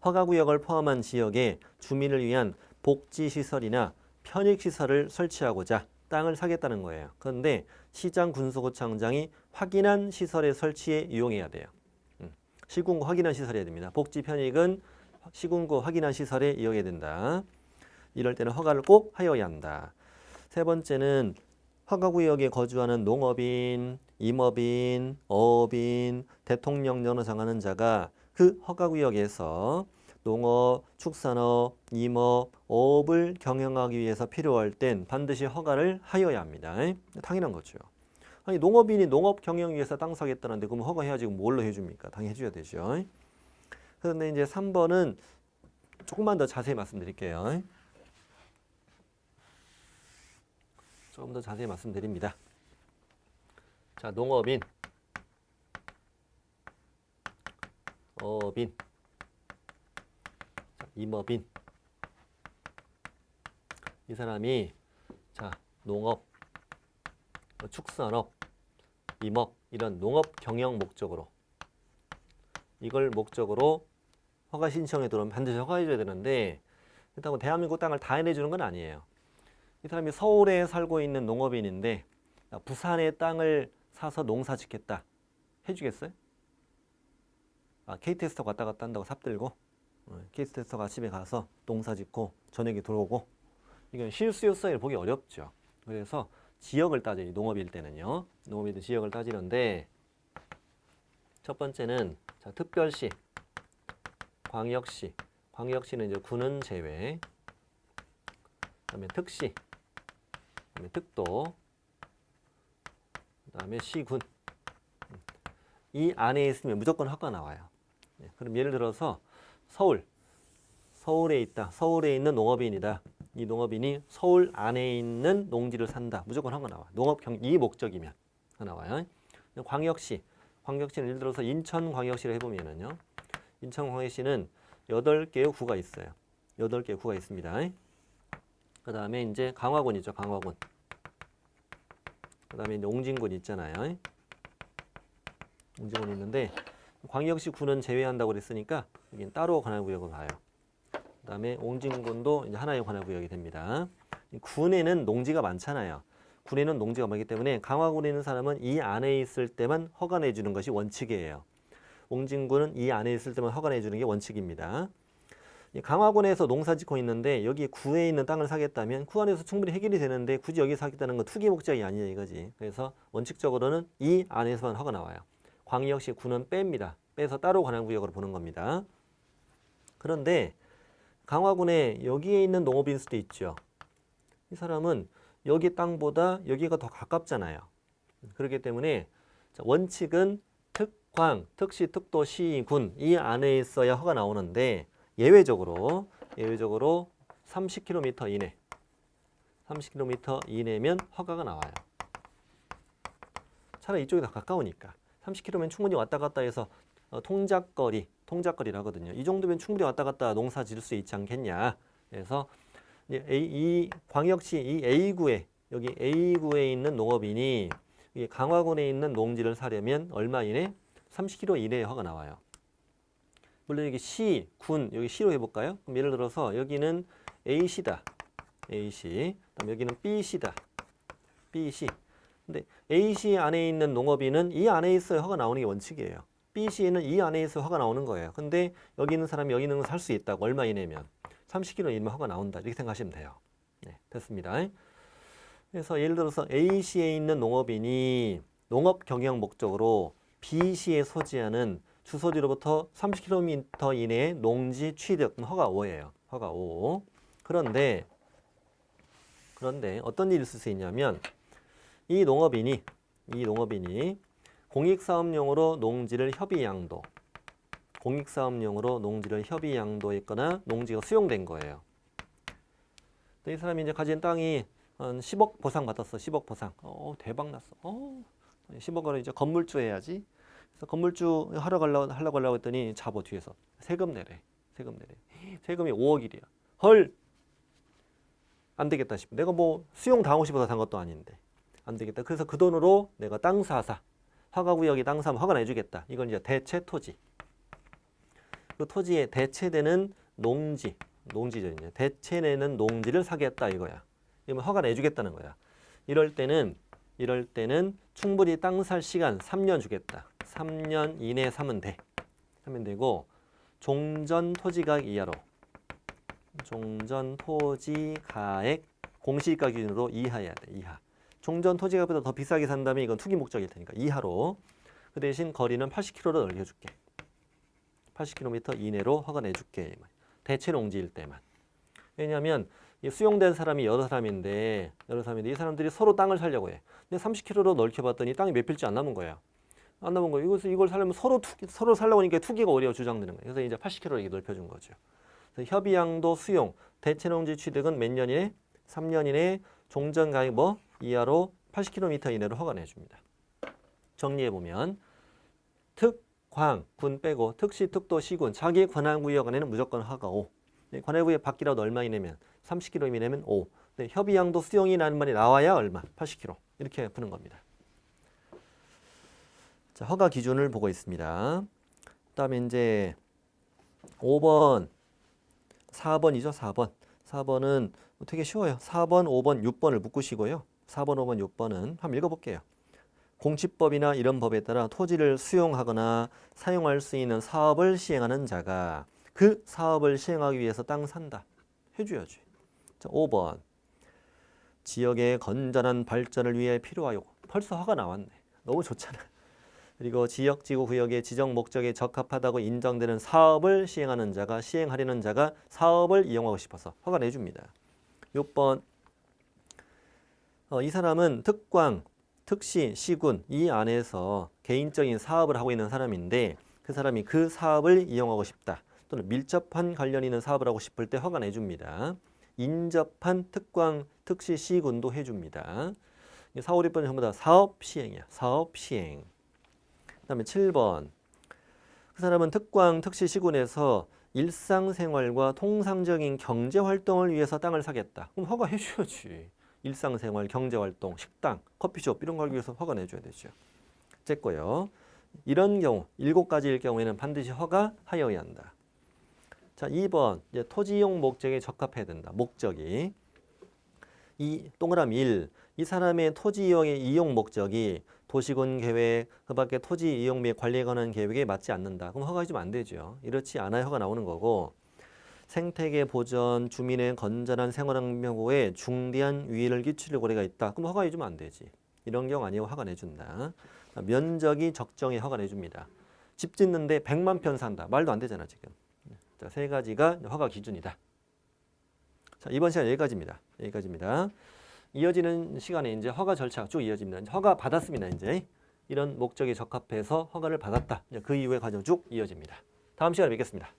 허가구역을 포함한 지역에 주민을 위한 복지시설이나 편익시설을 설치하고자 땅을 사겠다는 거예요. 그런데 시장 군수구청장이 확인한 시설의 설치에 이용해야 돼요. 시군구 확인한 시설이어야 됩니다. 복지 편익은 시군구 확인한 시설에 이용해야 된다. 이럴 때는 허가를 꼭 하여야 한다. 세 번째는 허가구역에 거주하는 농업인, 임업인, 어업인, 대통령령으로 정하는 자가 그 허가구역에서 농업, 축산업, 임업, 어업을 경영하기 위해서 필요할 땐 반드시 허가를 하여야 합니다. 당연한 거죠. 아니 농업인이 농업 경영 위해서 땅 사겠다는데 그럼 허가해야지 뭘로 해줍니까? 당연히 해줘야 되죠. 그런데 이제 3번은 조금만 더 자세히 말씀드릴게요. 조금 더 자세히 말씀드립니다. 자, 농업인, 어업인, 임업인. 이 사람이 자, 농업, 축산업, 임업 이런 농업 경영 목적으로 이걸 목적으로 허가 신청에 들어오면 반드시 허가해줘야 되는데 그렇다고 대한민국 땅을 다 해내주는 건 아니에요. 이 사람이 서울에 살고 있는 농업인인데 부산의 땅을 사서 농사 짓겠다. 해주겠어요? KTX 왔다 갔다 한다고 삽들고 KTX가 집에 가서 농사 짓고 저녁에 들어오고 이건 실수요성을 보기 어렵죠. 그래서 지역을 따져요. 농업일 때는요. 농업일 때 지역을 따지는데 첫 번째는 자, 특별시, 광역시. 광역시는 이제 군은 제외. 그다음에 특시, 그다음에 특도, 그다음에 시군. 이 안에 있으면 무조건 허가 나와요. 그럼 예를 들어서 서울에 있다. 서울에 있는 농업인이다. 이 농업인이 서울 안에 있는 농지를 산다. 무조건 허가 나와. 이 목적이면 허가 나와요. 광역시는 예를 들어서 인천광역시를 해보면은요. 인천광역시는 8개의 구가 있어요. 8개의 구가 있습니다. 그 다음에 이제 강화군이죠. 강화군. 그 다음에 이제 옹진군 있잖아요. 옹진군 있는데 광역시 구는 제외한다고 그랬으니까 여기는 따로 관할구역으로 봐요. 그 다음에 옹진군도 이제 하나의 관할구역이 됩니다. 군에는 농지가 많잖아요. 군에는 농지가 많기 때문에 강화군에 있는 사람은 이 안에 있을 때만 허가 내주는 것이 원칙이에요. 옹진군은 이 안에 있을 때만 허가 내주는 게 원칙입니다. 강화군에서 농사 짓고 있는데 여기 구에 있는 땅을 사겠다면 구 안에서 충분히 해결이 되는데 굳이 여기 사겠다는 건 투기 목적이 아니냐 이거지. 그래서 원칙적으로는 이 안에서만 허가 나와요. 광역시 구는 뺍니다. 빼서 따로 관할구역으로 보는 겁니다. 그런데 강화군에 여기에 있는 농업인 수도 있죠. 이 사람은 여기 땅보다 여기가 더 가깝잖아요. 그렇기 때문에 원칙은 특광, 특시, 특도, 시, 군 이 안에 있어야 허가 나오는데 예외적으로 30km 이내 30km 이내면 허가가 나와요. 차라리 이쪽이 더 가까우니까 30km면 충분히 왔다 갔다 해서 통작거리라 하거든요. 이 정도면 충분히 왔다 갔다 농사 지을 수 있지 않겠냐. 그래서 이 광역시 이 A구에 여기 A구에 있는 농업인이 강화군에 있는 농지를 사려면 얼마 이내? 30km 이내에 허가 나와요. 물론 여기 시, 군, 여기 시로 해볼까요? 그럼 예를 들어서 여기는 A시다. A시. 그다음 여기는 B시다. B시. 근데 A시 안에 있는 농업인은 이 안에 있어야 허가 나오는 게 원칙이에요. B시에는 이 안에 있어야 허가 나오는 거예요. 근데 여기 있는 사람이 여기 있는 거 살 수 있다고 얼마 이내면 30km 이내면 허가 나온다. 이렇게 생각하시면 돼요. 네, 됐습니다. 그래서 예를 들어서 A시에 있는 농업인이 농업 경영 목적으로 B시에 소지하는 주소지로부터 30km 이내의 농지 취득 허가 5예요. 허가 5. 그런데 어떤 일이 있을 수 있냐면 이 농업인이 공익사업용으로 농지를 협의양도했거나 농지가 수용된 거예요. 이 사람이 이제 가진 땅이 한 10억 보상 받았어. 10억 보상. 대박 났어. 10억을 이제 건물주 해야지. 그래서 건물주 하려고 했더니 잡어 뒤에서 세금 내래. 세금이 5억이래요. 헐. 안 되겠다 싶어. 내가 뭐 수용 당하고 싶어서 산 것도 아닌데. 안 되겠다. 그래서 그 돈으로 내가 땅 사사. 허가구역이 땅 사면 허가 내주겠다. 이건 이제 대체 토지. 그 토지에 대체되는 농지죠. 이제 대체되는 농지를 사겠다 이거야. 이러면 허가 내주겠다는 거야. 이럴 때는 충분히 땅 살 시간 3년 주겠다. 3년 이내에 사면 돼. 하면 되고 종전 토지가액 이하로. 종전 토지가액 공시지가 기준으로 이하해야 돼. 이하. 종전 토지가보다 더 비싸게 산다면 이건 투기 목적일 테니까 이하로. 그 대신 거리는 80km로 넓혀줄게. 80km 이내로 허가 내줄게. 대체 농지일 때만. 왜냐하면 수용된 사람이 여러 사람인데 이 사람들이 서로 땅을 살려고 해. 근데 30km로 넓혀봤더니 땅이 몇 필지 안 남은 거야. 안 남은 거야. 이걸 살려면 서로 살려고 하니까 투기가 오히려 주장되는 거예요. 그래서 이제 80km로 이렇게 넓혀준 거죠. 그래서 협의양도 수용, 대체 농지 취득은 몇 년 이내? 3년 이내에 종전가액 이하로 80km 이내로 허가 내줍니다. 정리해보면 특, 광, 군 빼고 특시, 특도, 시군 자기 관할구역 안에는 무조건 허가 5. 네, 관할구의 밖이라도 얼마 이내면 30km 이내면 5. 네, 협의양도 수용이라는 말이 나와야 얼마? 80km. 이렇게 푸는 겁니다. 자, 허가 기준을 보고 있습니다. 그다음에 이제 5번, 4번이죠. 4번. 4번은 되게 쉬워요. 4번, 5번, 6번을 묶으시고요. 4번, 5번, 6번은 한번 읽어볼게요. 공시법이나 이런 법에 따라 토지를 수용하거나 사용할 수 있는 사업을 시행하는 자가 그 사업을 시행하기 위해서 땅 산다. 해줘야지. 자, 5번. 지역의 건전한 발전을 위해 필요하요. 벌써 허가 나왔네. 너무 좋잖아. 그리고 지역, 지구, 구역의 지정 목적에 적합하다고 인정되는 사업을 시행하는 자가 시행하려는 자가 사업을 이용하고 싶어서 허가 내줍니다. 6번. 이 사람은 특광, 특시, 시군 이 안에서 개인적인 사업을 하고 있는 사람인데 그 사람이 그 사업을 이용하고 싶다. 또는 밀접한 관련 있는 사업을 하고 싶을 때 허가 내줍니다. 인접한 특광, 특시, 시군도 해줍니다. 4, 5, 6번은 전부 다 사업 시행이야. 사업 시행. 그 다음에 7번. 그 사람은 특광, 특시, 시군에서 일상생활과 통상적인 경제활동을 위해서 땅을 사겠다. 그럼 허가 해줘야지. 일상생활, 경제활동, 식당, 커피숍 이런 걸 위해서 허가 내줘야 되죠. 됐고요. 이런 경우 7가지일 경우에는 반드시 허가하여야 한다. 자, 2번 이제 토지이용 목적에 적합해야 된다. 목적이 이 동그라미 1. 이 사람의 토지 이용 목적이 도시군 계획, 그 밖에 토지 이용 및 관리에 관한 계획에 맞지 않는다. 그럼 허가해주면 안 되죠. 이렇지 않아야 허가 나오는 거고 생태계 보전, 주민의 건전한 생활환경보호에 중대한 위해를 끼칠 고려가 있다. 그럼 허가해주면 안 되지. 이런 경우 아니고 허가 내준다. 면적이 적정히 허가 내줍니다. 집 짓는데 100만 평 산다. 말도 안 되잖아 지금. 자, 3가지가 허가 기준이다. 자, 이번 시간 여기까지입니다. 여기까지입니다. 이어지는 시간에 이제 허가 절차가 쭉 이어집니다. 허가 받았습니다. 이제 이런 목적에 적합해서 허가를 받았다. 이제 그 이후의 과정 쭉 이어집니다. 다음 시간에 뵙겠습니다.